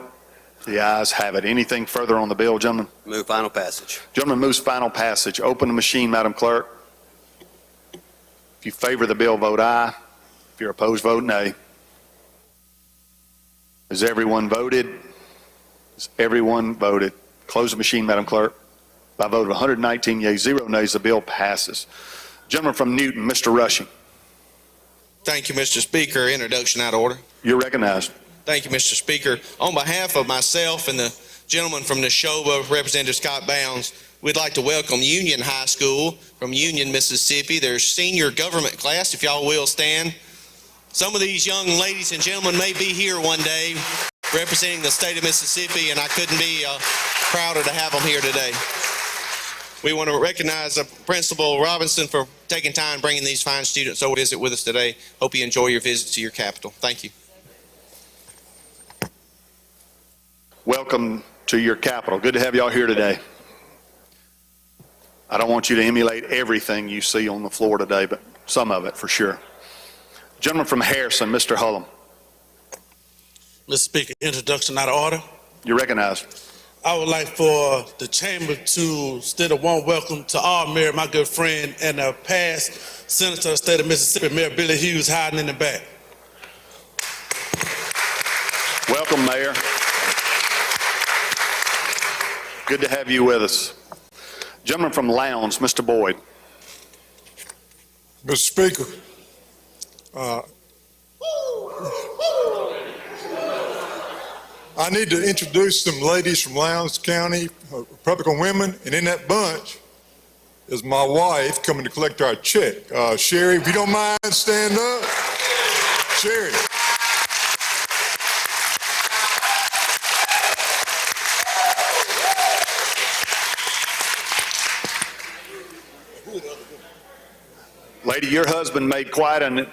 The ayes have it. Anything further on the bill, gentlemen? Move final passage. Gentleman moves final passage. Open the machine, Madam Clerk. If you favor the bill, vote aye. If you're opposed, vote nay. Has everyone voted? Has everyone voted? Close the machine, Madam Clerk. By a vote of 119 yeas, 0 nays, the bill passes. Gentleman from Newton, Mr. Rushing. Thank you, Mr. Speaker. Introduction out of order. You're recognized. Thank you, Mr. Speaker. On behalf of myself and the gentleman from Neshoba, Representative Scott Bounds, we'd like to welcome Union High School from Union, Mississippi. Their senior government class, if y'all will stand. Some of these young ladies and gentlemen may be here one day representing the state of Mississippi, and I couldn't be prouder to have them here today. We want to recognize Principal Robinson for taking time bringing these fine students over to visit with us today. Hope you enjoy your visit to your capital. Thank you. Welcome to your capital. Good to have y'all here today. I don't want you to emulate everything you see on the floor today, but some of it for sure. Gentleman from Harrison, Mr. Hullum. Mr. Speaker, introduction out of order. You're recognized. I would like for the chamber to extend a warm welcome to our mayor, my good friend, and a past senator of the state of Mississippi, Mayor Billy Hughes, hiding in the back. Welcome, Mayor. Good to have you with us. Gentleman from Lowndes, Mr. Boyd. Mr. Speaker, I need to introduce some ladies from Lowndes County, Republican women, and in that bunch is my wife coming to collect our check. Sherry, if you don't mind, stand up. Sherry. Lady, your husband made quite an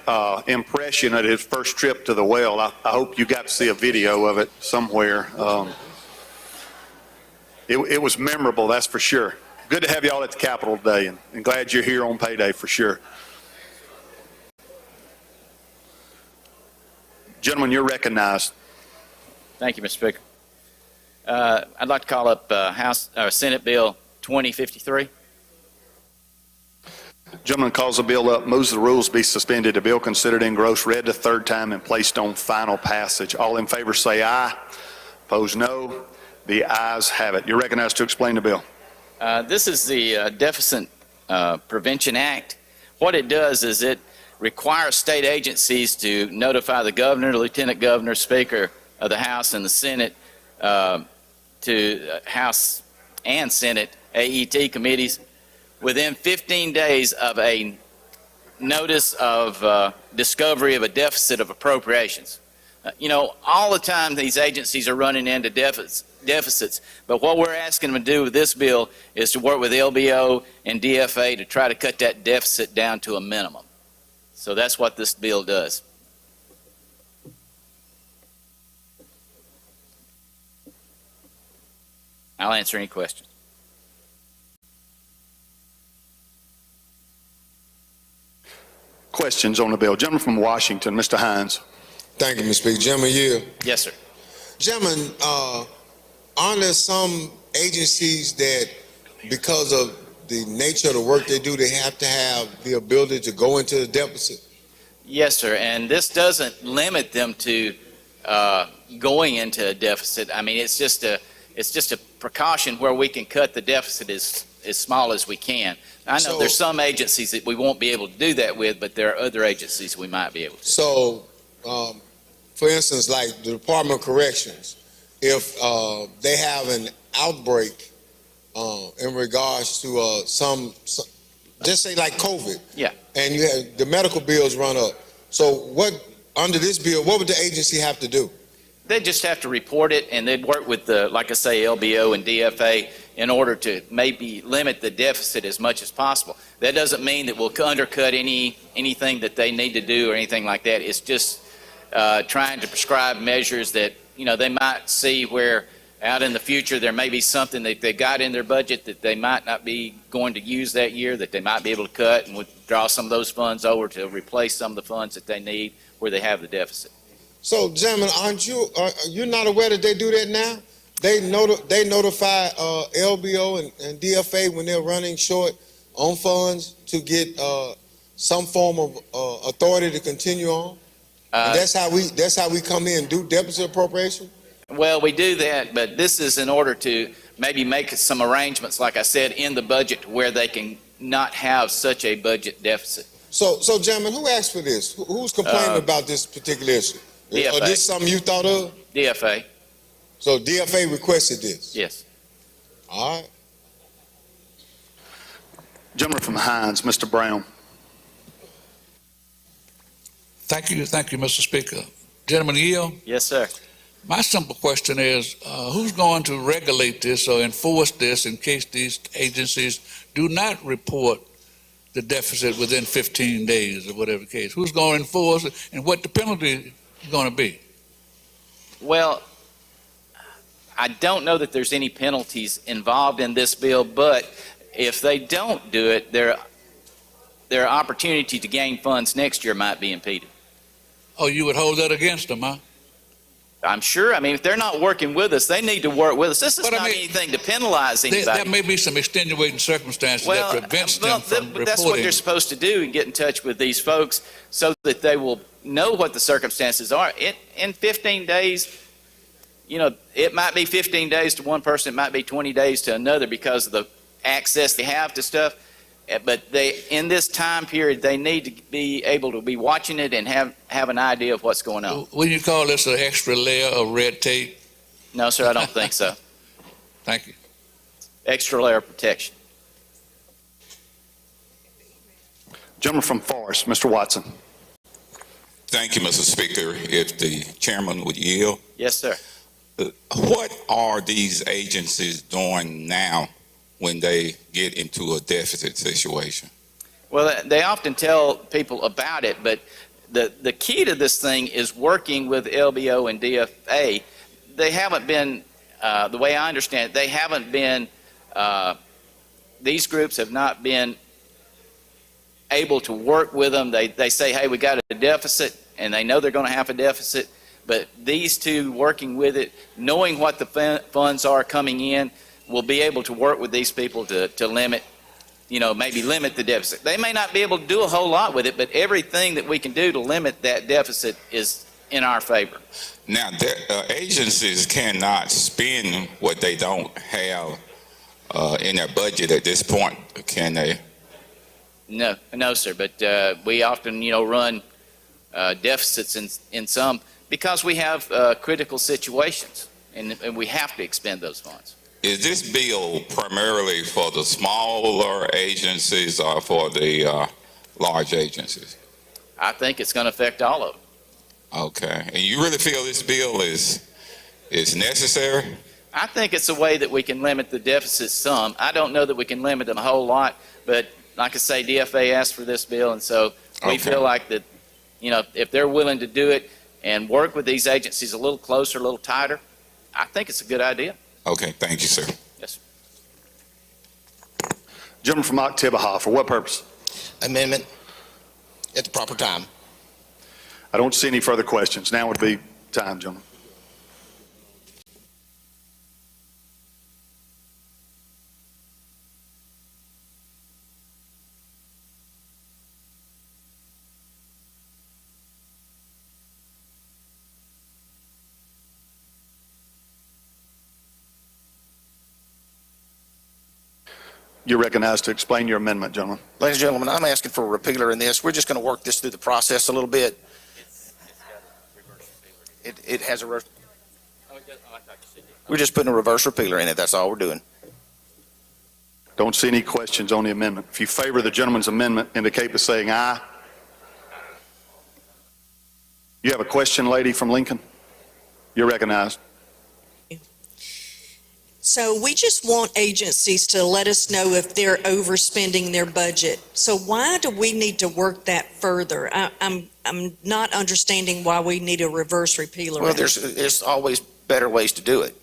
impression at his first trip to the well. I hope you got to see a video of it somewhere. It was memorable, that's for sure. Good to have you all at the Capitol today, and glad you're here on payday for sure. Gentlemen, you're recognized. Thank you, Mr. Speaker. I'd like to call up Senate Bill 2053. Gentleman calls the bill up, moves the rules be suspended. The bill considered engrossed, read the third time, and placed on final passage. All in favor say aye. Opposed, no. The ayes have it. You're recognized to explain the bill. This is the Deficit Prevention Act. What it does is it requires state agencies to notify the governor, the lieutenant governor, speaker of the House and the Senate, to House and Senate AET committees within 15 days of a notice of discovery of a deficit of appropriations. All the time these agencies are running into deficits, but what we're asking them to do with this bill is to work with LBO and DFA to try to cut that deficit down to a minimum. So that's what this bill does. I'll answer any questions. Questions on the bill. Gentleman from Washington, Mr. Hines. Thank you, Mr. Speaker. Gentleman, you. Yes, sir. Gentlemen, aren't there some agencies that, because of the nature of the work they do, they have to have the ability to go into the deficit? Yes, sir. And this doesn't limit them to going into a deficit. I mean, it's just a precaution where we can cut the deficit as small as we can. I know there's some agencies that we won't be able to do that with, but there are other agencies we might be able to. So, for instance, like the Department of Corrections, if they have an outbreak in regards to some, just say like COVID. Yeah. And you have the medical bills run up. So what, under this bill, what would the agency have to do? They just have to report it, and they'd work with the, like I say, LBO and DFA in order to maybe limit the deficit as much as possible. That doesn't mean that we'll undercut anything that they need to do or anything like that. It's just trying to prescribe measures that, they might see where out in the future there may be something that they got in their budget that they might not be going to use that year, that they might be able to cut and withdraw some of those funds over to replace some of the funds that they need where they have the deficit. So, gentlemen, are you not aware that they do that now? They notify LBO and DFA when they're running short on funds to get some form of authority to continue on. And that's how we come in and do deficit appropriation. Well, we do that, but this is in order to maybe make some arrangements, like I said, in the budget where they can not have such a budget deficit. So, gentlemen, who asked for this? Who's complaining about this particular issue? DFA. Is this something you thought of? DFA. So DFA requested this? Yes. All right. Gentleman from Hines, Mr. Brown. Thank you, Mr. Speaker. Gentleman Yield? Yes, sir. My simple question is, who's going to regulate this or enforce this in case these agencies do not report the deficit within 15 days or whatever the case? Who's going to enforce it, and what the penalty is going to be? Well, I don't know that there's any penalties involved in this bill, but if they don't do it, their opportunity to gain funds next year might be impeded. Oh, you would hold that against them, huh? I'm sure. I mean, if they're not working with us, they need to work with us. This is But I not mean, anything to penalize anybody. There may be some extenuating circumstances that prevents them from but that's what reporting. they're supposed to do, and get in touch with these folks so that they will know what the circumstances are. In 15 days, you know, it might be 15 days to one person, it might be 20 days to another because of the access they have to stuff. But in this time period, they need to be able to be watching it and have an idea of what's going on. Will you call this an extra layer of red tape? No, sir, I don't think so. Thank you. Extra layer of protection. Gentleman from Forest, Mr. Watson. Thank you, Mr. Speaker. If the chairman would yield. Yes, sir. What are these agencies doing now when they get into a deficit situation? Well, they often tell people about it, but the key to this thing is working with LBO and DFA. They haven't been, the way I understand it, they haven't been, these groups have not been able to work with them. They say, hey, we got a deficit, and they know they're going to have a deficit, but these two working with it, knowing what the funds are coming in, will be able to work with these people to limit, maybe limit the deficit. They may not be able to do a whole lot with it, but everything that we can do to limit that deficit is in our favor. Now, agencies cannot spend what they don't have in their budget at this point, can they? No, sir. But we often, run deficits in some because we have critical situations, and we have to expend those funds. Is this bill primarily for the smaller agencies or for the large agencies? I think it's going to affect all of them. Okay. And you really feel this bill is necessary? I think it's a way that we can limit the deficit some. I don't know that we can limit them a whole lot, but like I say, DFA asked for this bill, and so we feel like that, if they're willing to do it and work with these agencies a little closer, a little tighter, I think it's a good idea. Okay, thank you, sir. Yes, sir. Gentleman from Oktibbeha, for what purpose? Amendment at the proper time. I don't see any further questions. Now would be time, gentlemen. You're recognized to explain your amendment, gentlemen. Ladies and gentlemen, I'm asking for a repealer in this. We're just going to work this through the process a little bit. It has a, we're just putting a reverse repealer in it. That's all we're doing. Don't see any questions on the amendment. If you favor the gentleman's amendment, indicate by saying aye. You have a question, lady from Lincoln? You're recognized. So we just want agencies to let us know if they're overspending their budget. So why do we need to work that further? I'm not understanding why we need a reverse repealer. Well, there's always better ways to do it.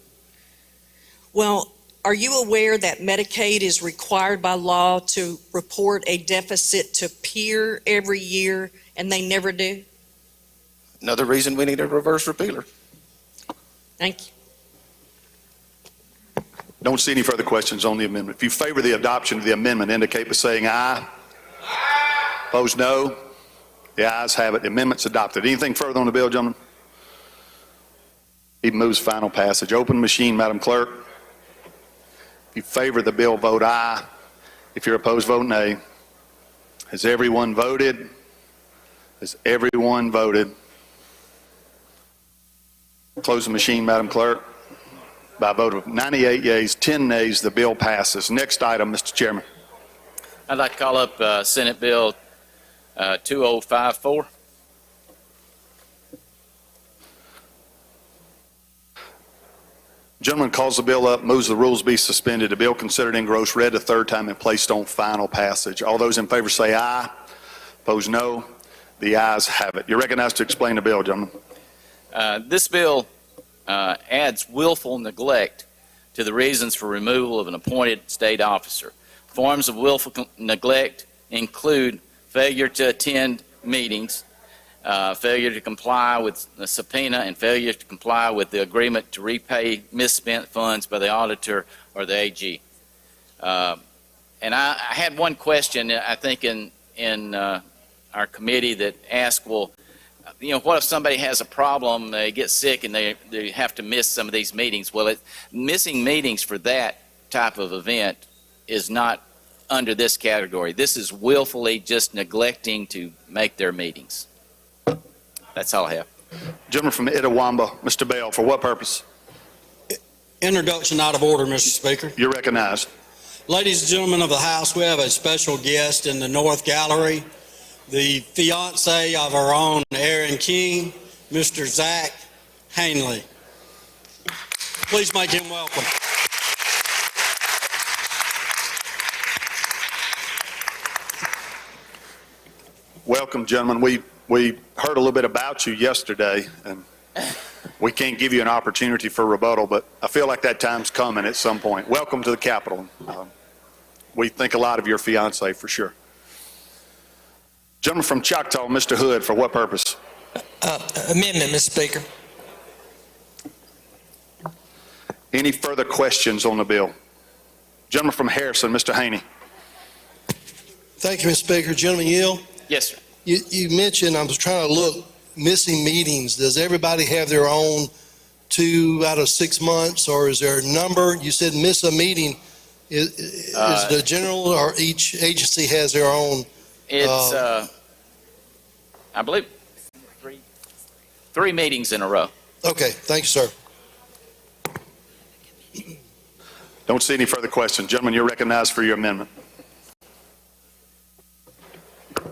Well, are you aware that Medicaid is required by law to report a deficit to peer every year, and they never do? Another reason we need a reverse repealer. Thank you. Don't see any further questions on the amendment. If you favor the adoption of the amendment, indicate by saying aye. Opposed, no. The ayes have it. The amendment's adopted. Anything further on the bill, gentlemen? It moves final passage. Open machine, Madam Clerk. If you favor the bill, vote aye. If you're opposed, vote nay. Has everyone voted? Has everyone voted? Close the machine, Madam Clerk. By a vote of 98 yeas, 10 nays, the bill passes. Next item, Mr. Chairman. I'd like to call up Senate Bill 2054. Gentleman calls the bill up, moves the rules be suspended. The bill considered engrossed, read a third time, and placed on final passage. All those in favor say aye. Opposed, no. The ayes have it. You're recognized to explain the bill, gentlemen. This bill adds willful neglect to the reasons for removal of an appointed state officer. Forms of willful neglect include failure to attend meetings, failure to comply with the subpoena, and failure to comply with the agreement to repay misspent funds by the auditor or the AG. And I had one question, I think, in our committee that asked, well, what if somebody has a problem, they get sick, and they have to miss some of these meetings? Well, missing meetings for that type of event is not under this category. This is willfully just neglecting to make their meetings. That's all I have. Gentleman from Itawamba, Mr. Bell, for what purpose? Introduction out of order, Mr. Speaker. You're recognized. Ladies and gentlemen of the House, we have a special guest in the North Gallery, the fiance of our own Aaron King, Mr. Zach Hanley. Please make him welcome. Welcome, gentlemen. We heard a little bit about you yesterday, and we can't give you an opportunity for rebuttal, but I feel like that time's coming at some point. Welcome to the Capitol. We think a lot of your fiance for sure. Gentleman from Choctaw, Mr. Hood, for what purpose? Amendment, Mr. Speaker. Any further questions on the bill? Gentleman from Harrison, Mr. Haney. Thank you, Mr. Speaker. Gentleman Yield? Yes, sir. You mentioned, I was trying to look, missing meetings. Does everybody have their own 2 out of 6 months, or is there a number? You said miss a meeting. Is the general, or each agency has their own? It's, I believe, 3 meetings in a row. Okay, thank you, sir. Don't see any further questions. Gentlemen, you're recognized for your amendment.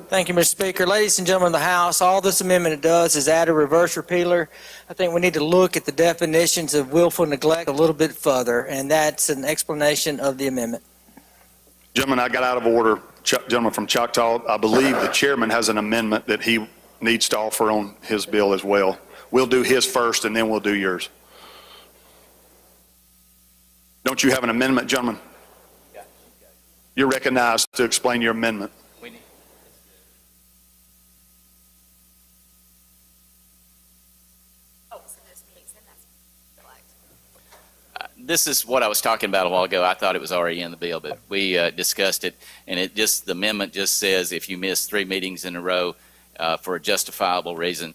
Thank you, Mr. Speaker. Ladies and gentlemen of the House, all this amendment does is add a reverse repealer. I think we need to look at the definitions of willful neglect a little bit further, and that's an explanation of the amendment. Gentlemen, I got out of order. Gentleman from Choctaw, I believe the chairman has an amendment that he needs to offer on his bill as well. We'll do his first, and then we'll do yours. Don't you have an amendment, gentlemen? You're recognized to explain your amendment. This is what I was talking about a while ago. I thought it was already in the bill, but we discussed it, and the amendment just says if you miss 3 meetings in a row for a justifiable reason,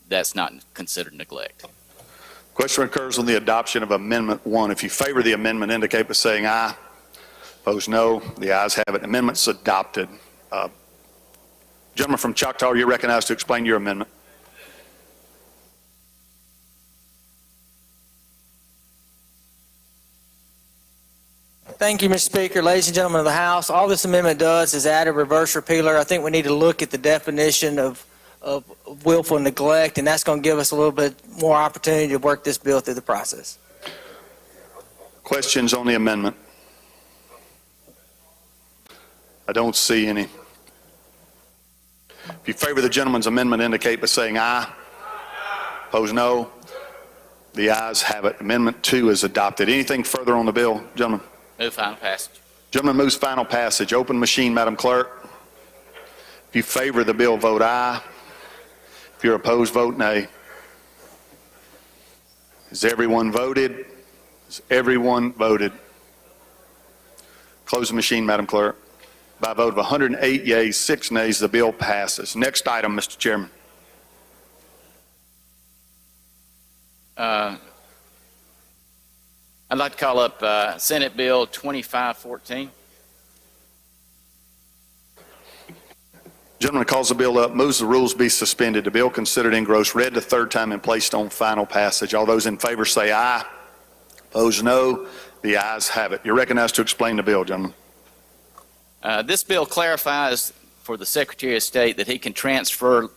that's not considered neglect. Question occurs on the adoption of Amendment 1. If you favor the amendment, indicate by saying aye. Opposed, no. The ayes have it. Amendment's adopted. Gentleman from Choctaw, you're recognized to explain your amendment. Thank you, Mr. Speaker. Ladies and gentlemen of the House, all this amendment does is add a reverse repealer. I think we need to look at the definition of willful neglect, and that's going to give us a little bit more opportunity to work this bill through the process. Questions on the amendment? I don't see any. If you favor the gentleman's amendment, indicate by saying aye. Opposed, no. The ayes have it. Amendment 2 is adopted. Anything further on the bill, gentlemen? Move final passage. Gentleman moves final passage. Open machine, Madam Clerk. If you favor the bill, vote aye. If you're opposed, vote nay. Has everyone voted? Has everyone voted? Close the machine, Madam Clerk. By a vote of 108 yeas, 6 nays, the bill passes. Next item, Mr. Chairman. I'd like to call up Senate Bill 2514. Gentleman calls the bill up, moves the rules be suspended. The bill considered engrossed, read the 3rd time and placed on final passage. All those in favor say aye. Opposed, no. The ayes have it. You're recognized to explain the bill, gentlemen. This bill clarifies for the Secretary of State that he can transfer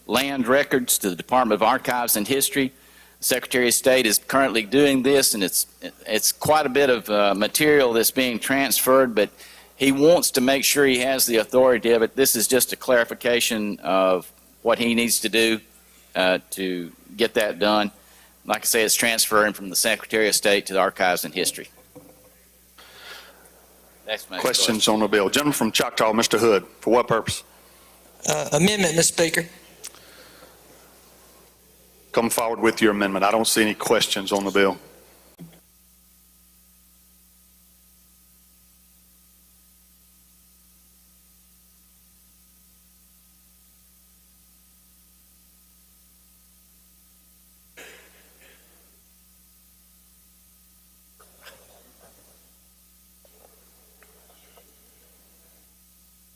land records to the Department of Archives and History. The Secretary of State is currently doing this, and it's quite a bit of material that's being transferred, but he wants to make sure he has the authority of it. This is just a clarification of what he needs to do to get that done. Like I say, it's transferring from the Secretary of State to the Archives and History. That's my Questions on the bill. Gentleman from Choctaw, Mr. Hood, for what purpose? Amendment, Mr. Speaker. come forward with your amendment. I don't see any questions on the bill.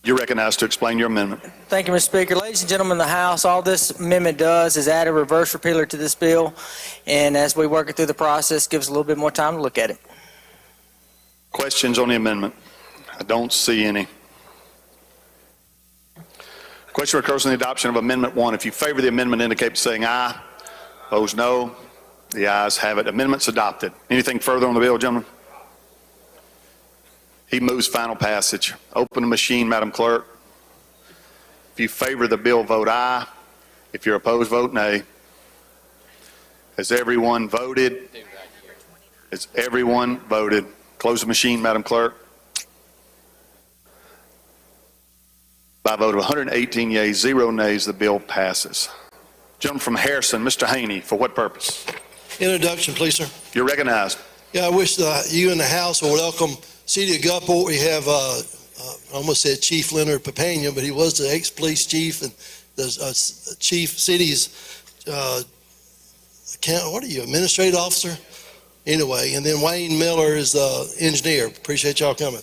You're recognized to explain your amendment. Thank you, Mr. Speaker. Ladies and gentlemen of the House, all this amendment does is add a reverse repealer to this bill, and as we work it through the process, gives us a little bit more time to look at it. Questions on the amendment? I don't see any. Question occurs on the adoption of Amendment 1. If you favor the amendment, indicate by saying aye. Opposed, no. The ayes have it. Amendment's adopted. Anything further on the bill, gentlemen? He moves final passage. Open the machine, Madam Clerk. If you favor the bill, vote aye. If you're opposed, vote nay. Has everyone voted? Has everyone voted? Close the machine, Madam Clerk. By a vote of 118 yeas, 0 nays, the bill passes. Gentleman from Harrison, Mr. Haney, for what purpose? Introduction, please, sir. You're recognized. Yeah, I wish you and the House will welcome City of Gulfport. We have, I almost said Chief Leonard Papania, but he was the ex-police chief and the chief city's, administrative officer? Anyway, and then Wayne Miller is the engineer. Appreciate y'all coming.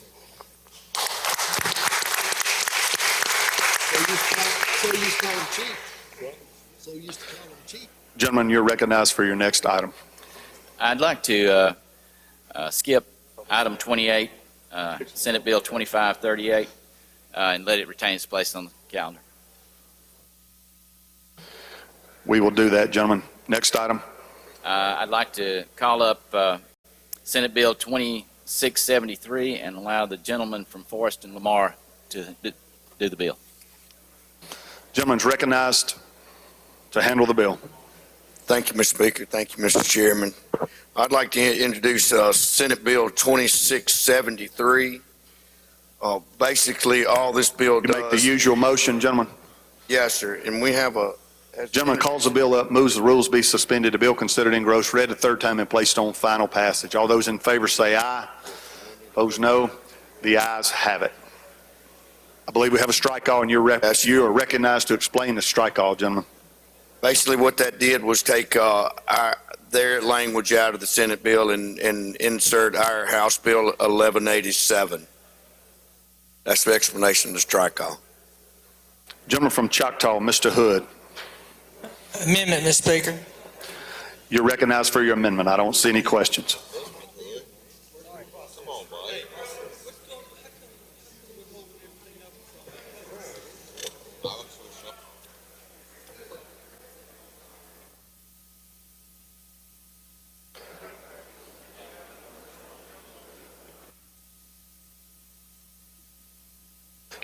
Gentlemen, you're recognized for your next item. I'd like to skip item 28, Senate Bill 2538, and let it retain its place on the calendar. We will do that, gentlemen. Next item. I'd like to call up Senate Bill 2673 and allow the gentleman from Forest and Lamar to do the bill. Gentleman's recognized to handle the bill. Thank you, Mr. Speaker. Thank you, Mr. Chairman. I'd like to introduce Senate Bill 2673. Basically, all this bill does... You make the usual motion, gentlemen. Yes, sir. And we have a... Gentleman calls the bill up, moves the rules be suspended, the bill considered engrossed, read the third time and placed on final passage. All those in favor say aye. Opposed, no. The ayes have it. I believe we have a strike call, and you are recognized to explain the strike call, gentlemen. Basically, what that did was take their language out of the Senate bill and insert our House Bill 1187. That's the explanation of the strike call. Gentleman from Choctaw, Mr. Hood. Amendment, Mr. Speaker. You're recognized for your amendment. I don't see any questions.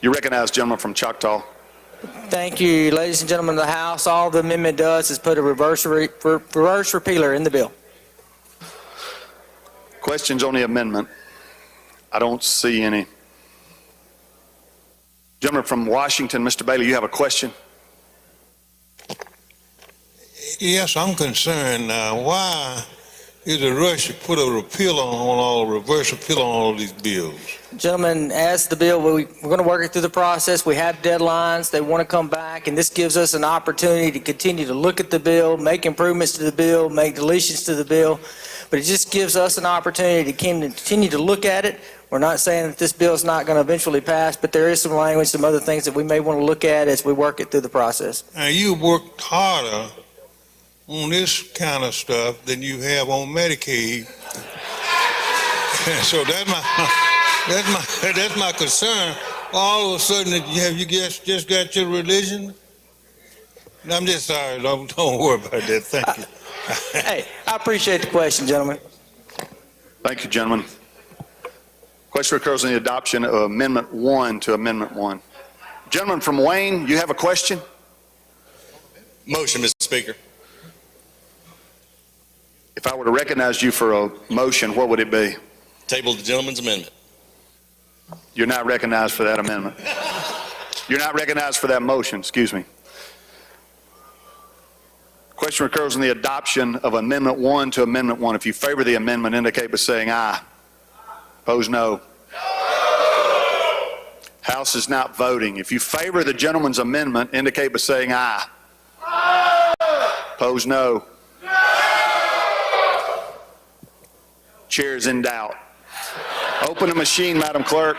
You're recognized, gentleman from Choctaw. Thank you, ladies and gentlemen of the House. All the amendment does is put a reverse repealer in the bill. Questions on the amendment? I don't see any. Gentleman from Washington, Mr. Bailey, you have a question? Yes, I'm concerned. Why is a rush to put a repeal reverse repeal on all these bills? Gentlemen, as the bill, we're going to work it through the process. We have deadlines. They want to come back, and this gives us an opportunity to continue to look at the bill, make improvements to the bill, make deletions to the bill. But it just gives us an opportunity to continue to look at it. We're not saying that this bill is not going to eventually pass, but there is some language, some other things that we may want to look at as we work it through the process. Now, you worked harder on this kind of stuff than you have on Medicaid. So that's my concern. All of a sudden, have you just got your religion? I'm just sorry. Don't worry about that. Thank you. Hey, I appreciate the question, gentlemen. Thank you, gentlemen. Question occurs on the adoption of Amendment 1 to Amendment 1. Gentleman from Wayne, you have a question? Motion, Mr. Speaker. If I were to recognize you for a motion, what would it be? Table the gentleman's amendment. You're not recognized for that amendment. You're not recognized for that motion, excuse me. Question recurs on the adoption of Amendment 1 to Amendment 1. If you favor the amendment, indicate by saying aye. Opposed, no. House is not voting. If you favor the gentleman's amendment, indicate by saying aye. Opposed, no. Chair is in doubt. Open the machine, Madam Clerk.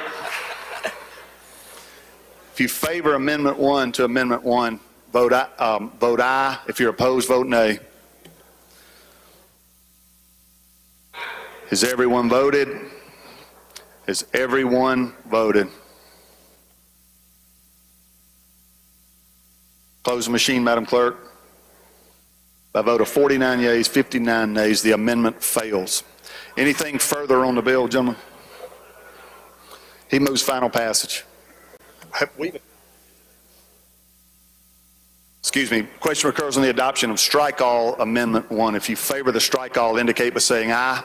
If you favor Amendment 1 to Amendment 1, vote aye. If you're opposed, vote nay. Has everyone voted? Has everyone voted? Close the machine, Madam Clerk. By a vote of 49 yeas, 59 nays, the amendment fails. Anything further on the bill, gentlemen? He moves final passage. Excuse me. Question recurs on the adoption of Strike All Amendment 1. If you favor the strike all, indicate by saying aye.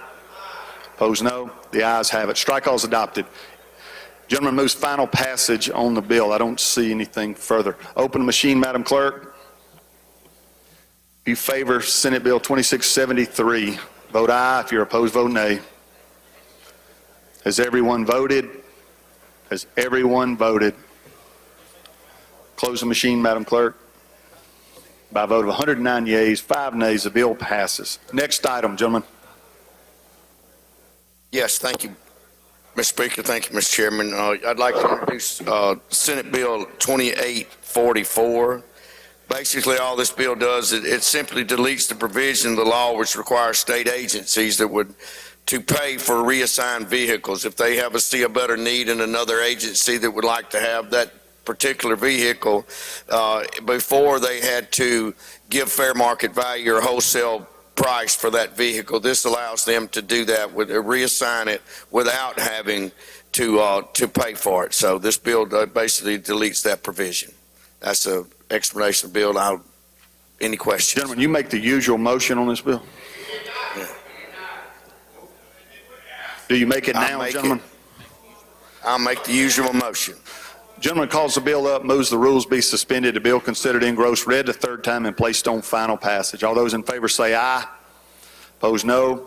Opposed, no. The ayes have it. Strike all is adopted. Gentleman moves final passage on the bill. I don't see anything further. Open the machine, Madam Clerk. If you favor Senate Bill 2673, vote aye. If you're opposed, vote nay. Has everyone voted? Has everyone voted? Close the machine, Madam Clerk. By a vote of 109 yeas, 5 nays, the bill passes. Next item, gentlemen. Yes, thank you, Mr. Speaker. Thank you, Mr. Chairman. I'd like to introduce Senate Bill 2844. Basically, all this bill does, it simply deletes the provision of the law which requires state agencies to pay for reassigned vehicles. If they see a better need in another agency that would like to have that particular vehicle, before they had to give fair market value or wholesale price for that vehicle. This allows them to do that, reassign it without having to pay for it. So this bill basically deletes that provision. That's an explanation of the bill. Any questions? Gentlemen, you make the usual motion on this bill? Yeah. Do you make it now, gentlemen? I'll make the usual motion. Gentleman calls the bill up, moves the rules be suspended, the bill considered engrossed, read the third time, and placed on final passage. All those in favor say aye. Opposed, no.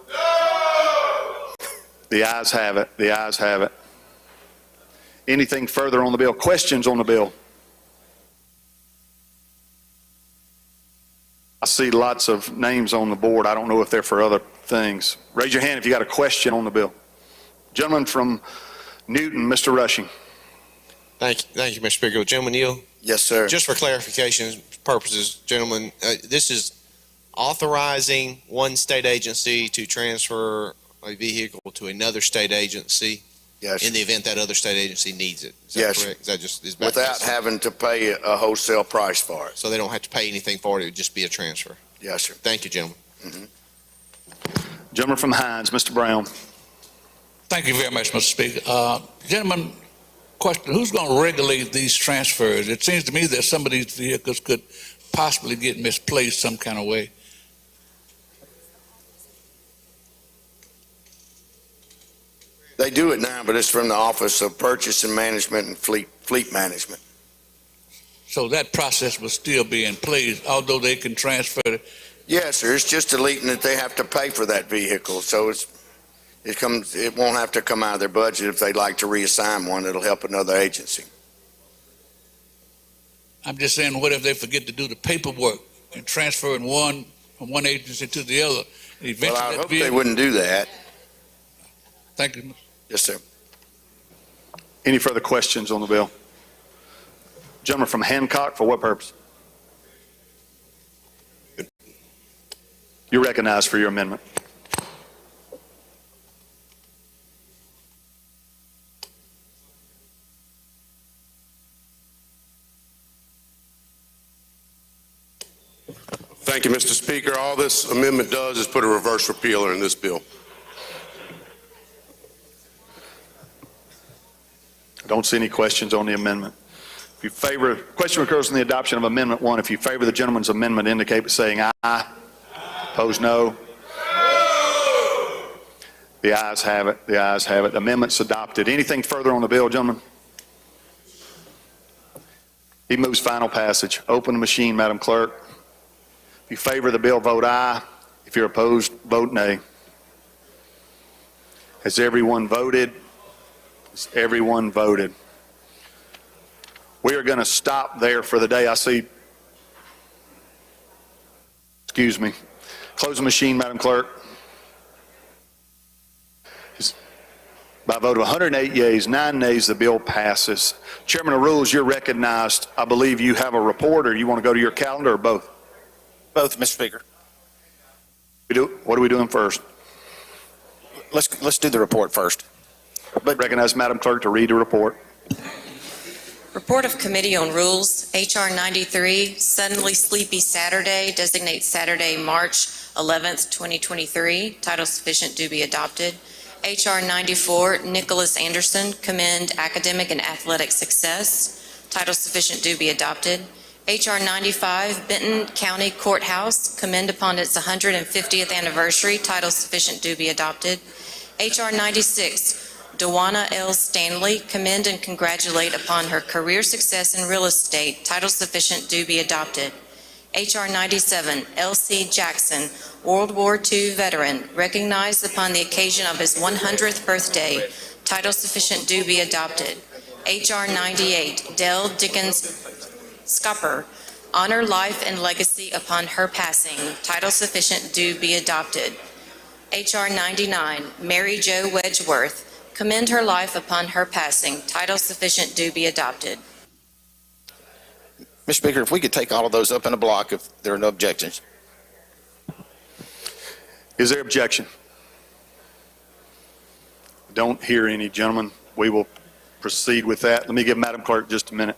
The ayes have it. The ayes have it. Anything further on the bill? Questions on the bill? I see lots of names on the board. I don't know if they're for other things. Raise your hand if you got a question on the bill. Gentleman from Newton, Mr. Rushing. Thank you, Mr. Speaker. Gentleman Neal? Yes, sir. Just for clarification purposes, gentlemen, this is authorizing one state agency to transfer a vehicle to another state agency in the event that other state agency needs it. Is that correct? Is that just without having to pay a wholesale price for it. So they don't have to pay anything for it. It would just be a transfer. Yes, sir. Thank you, gentlemen. Gentleman from Hines, Mr. Brown. Thank you very much, Mr. Speaker. Gentlemen, question, who's going to regulate these transfers? It seems to me that some of these vehicles could possibly get misplaced some kind of way. They do it now, but it's from the Office of Purchase and Management and Fleet Management. So that process will still be in place, although they can transfer it? Yes, sir. It's just deleting that they have to pay for that vehicle. So it won't have to come out of their budget. If they'd like to reassign one, it'll help another agency. I'm just saying, what if they forget to do the paperwork and transferring one from one agency to the other? Well, I hope they wouldn't do that. Thank you. Yes, sir. Any further questions on the bill? Gentleman from Hancock, for what purpose? You're recognized for your amendment. Thank you, Mr. Speaker. All this amendment does is put a reverse repealer in this bill. I don't see any questions on the amendment. If you favor, question recurs on the adoption of Amendment 1. If you favor the gentleman's amendment, indicate by saying aye. Opposed, no. The ayes have it. The ayes have it. The amendment's adopted. Anything further on the bill, gentlemen? He moves final passage. Open the machine, Madam Clerk. If you favor the bill, vote aye. If you're opposed, vote nay. Has everyone voted? Has everyone voted? We are going to stop there for the day. I see, excuse me. Close the machine, Madam Clerk. By a vote of 108 yeas, 9 nays, the bill passes. Chairman of Rules, you're recognized. I believe you have a report, or you want to go to your calendar, or both? Both, Mr. Speaker. What are we doing first? Let's do the report first. Recognize Madam Clerk to read the report. Report of Committee on Rules, H.R. 93, Suddenly Sleepy Saturday, designate Saturday, March 11th, 2023. Title sufficient to be adopted. H.R. 94, Nicholas Anderson, commend academic and athletic success. Title sufficient to be adopted. H.R. 95, Benton County Courthouse, commend upon its 150th anniversary. Title sufficient to be adopted. H.R. 96, Dewana L. Stanley, commend and congratulate upon her career success in real estate. Title sufficient to be adopted. H.R. 97, L.C. Jackson, World War II veteran, recognized upon the occasion of his 100th birthday. Title sufficient to be adopted. H.R. 98, Dell Dickens Scupper, honor life and legacy upon her passing. Title sufficient to be adopted. H.R. 99, Mary Jo Wedgeworth, commend her life upon her passing. Title sufficient to be adopted. Mr. Speaker, if we could take all of those up in a block if there are no objections. Is there objection? Don't hear any, gentlemen. We will proceed with that. Let me give Madam Clerk just a minute.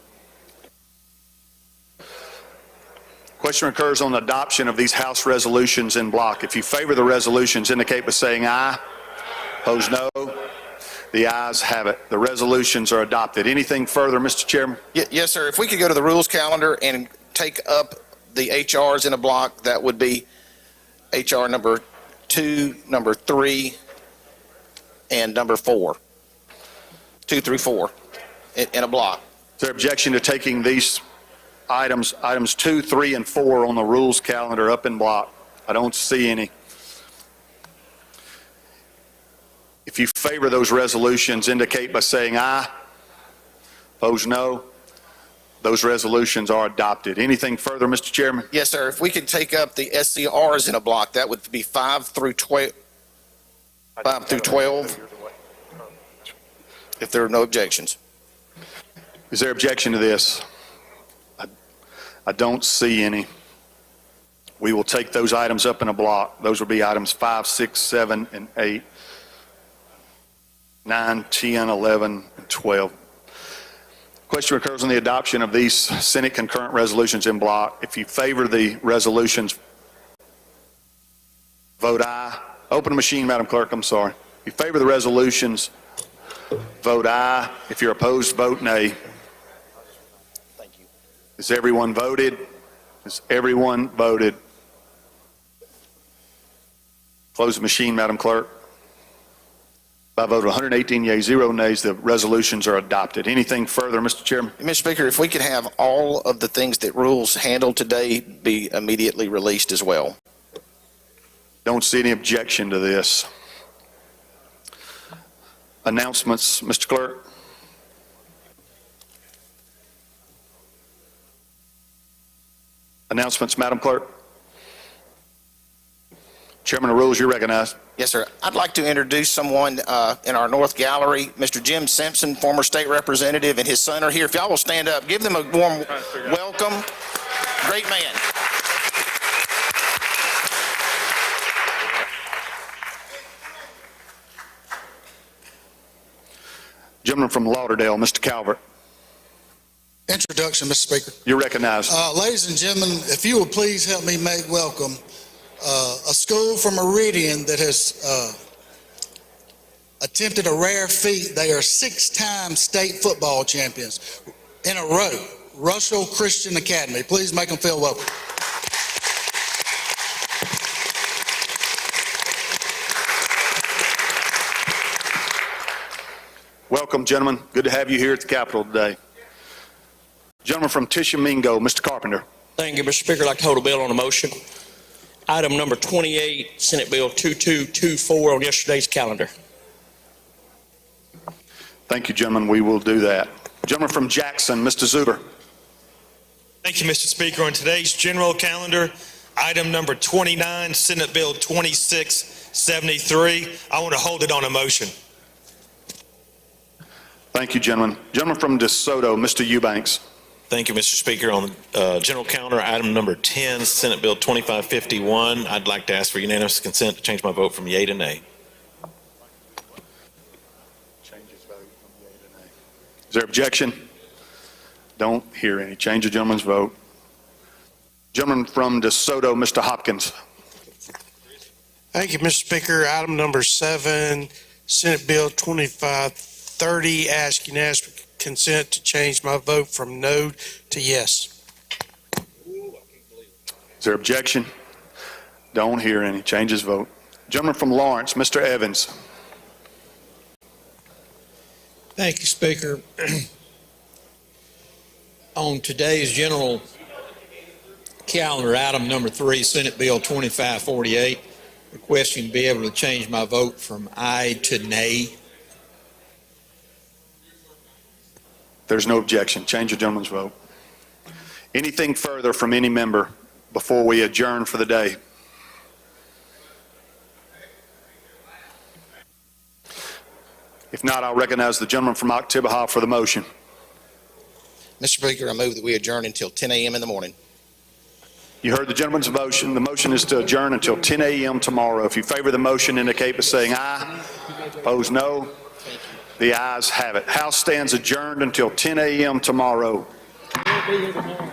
Question occurs on the adoption of these House resolutions in block. If you favor the resolutions, indicate by saying aye. Opposed, no. The ayes have it. The resolutions are adopted. Anything further, Mr. Chairman? Yes, sir. If we could go to the rules calendar and take up the HRs in a block, that would be HR number 2, number 3, and number 4. 2, 3, 4 in a block. Is there objection to taking these items 2, 3, and 4 on the rules calendar up in block? I don't see any. If you favor those resolutions, indicate by saying aye. Opposed, no. Those resolutions are adopted. Anything further, Mr. Chairman? Yes, sir. If we could take up the SCRs in a block, that would be 5 through 12. 5 through 12. If there are no objections. Is there objection to this? I don't see any. We will take those items up in a block. Those will be items 5, 6, 7, and 8. 9, 10, 11, and 12. Question occurs on the adoption of these Senate concurrent resolutions in block. If you favor the resolutions, vote aye. Open the machine, Madam Clerk, I'm sorry. If you favor the resolutions, vote aye. If you're opposed, vote nay. Thank you. Has everyone voted? Has everyone voted? Close the machine, Madam Clerk. By a vote of 118 yeas, 0 nays, the resolutions are adopted. Anything further, Mr. Chairman? Mr. Speaker, if we could have all of the things that rules handled today be immediately released as well. Don't see any objection to this. Announcements, Mr. Clerk. Announcements, Madam Clerk. Chairman of Rules, you're recognized. Yes, sir. I'd like to introduce someone in our North Gallery, Mr. Jim Simpson, former state representative, and his son are here. If y'all will stand up, give them a warm welcome. Great man. Gentleman from Lauderdale, Mr. Calvert. Introduction, Mr. Speaker. You're recognized. Ladies and gentlemen, if you will please help me make welcome a school from Meridian that has attempted a rare feat. They are 6-time state football champions in a row. Russell Christian Academy. Please make them feel welcome. Welcome, gentlemen. Good to have you here at the Capitol today. Gentleman from Tishomingo, Mr. Carpenter. Thank you, Mr. Speaker. I'd like to hold a bill on a motion. Item number 28, Senate Bill 2224 on yesterday's calendar. Thank you, gentlemen. We will do that. Gentleman from Jackson, Mr. Zuber. Thank you, Mr. Speaker. On today's general calendar, item number 29, Senate Bill 2673. I want to hold it on a motion. Thank you, gentlemen. Gentleman from DeSoto, Mr. Eubanks. Thank you, Mr. Speaker. On the general calendar, item number 10, Senate Bill 2551. I'd like to ask for unanimous consent to change my vote from yea to nay. Is there objection? Don't hear any. Change the gentleman's vote. Gentleman from DeSoto, Mr. Hopkins. Thank you, Mr. Speaker. Item number 7, Senate Bill 2530. Ask unanimous consent to change my vote from no to yes. Is there objection? Don't hear any. Change his vote. Gentleman from Lawrence, Mr. Evans. Thank you, Speaker. On today's general calendar, item number 3, Senate Bill 2548, requesting to be able to change my vote from aye to nay. There's no objection. Change the gentleman's vote. Anything further from any member before we adjourn for the day? If not, I'll recognize the gentleman from Oktibbeha for the motion. Mr. Speaker, I move that we adjourn until 10 a.m. in the morning. You heard the gentleman's motion. The motion is to adjourn until 10 a.m. tomorrow. If you favor the motion, indicate by saying aye. Opposed, no. The ayes have it. House stands adjourned until 10 a.m. tomorrow. We'll be here tomorrow.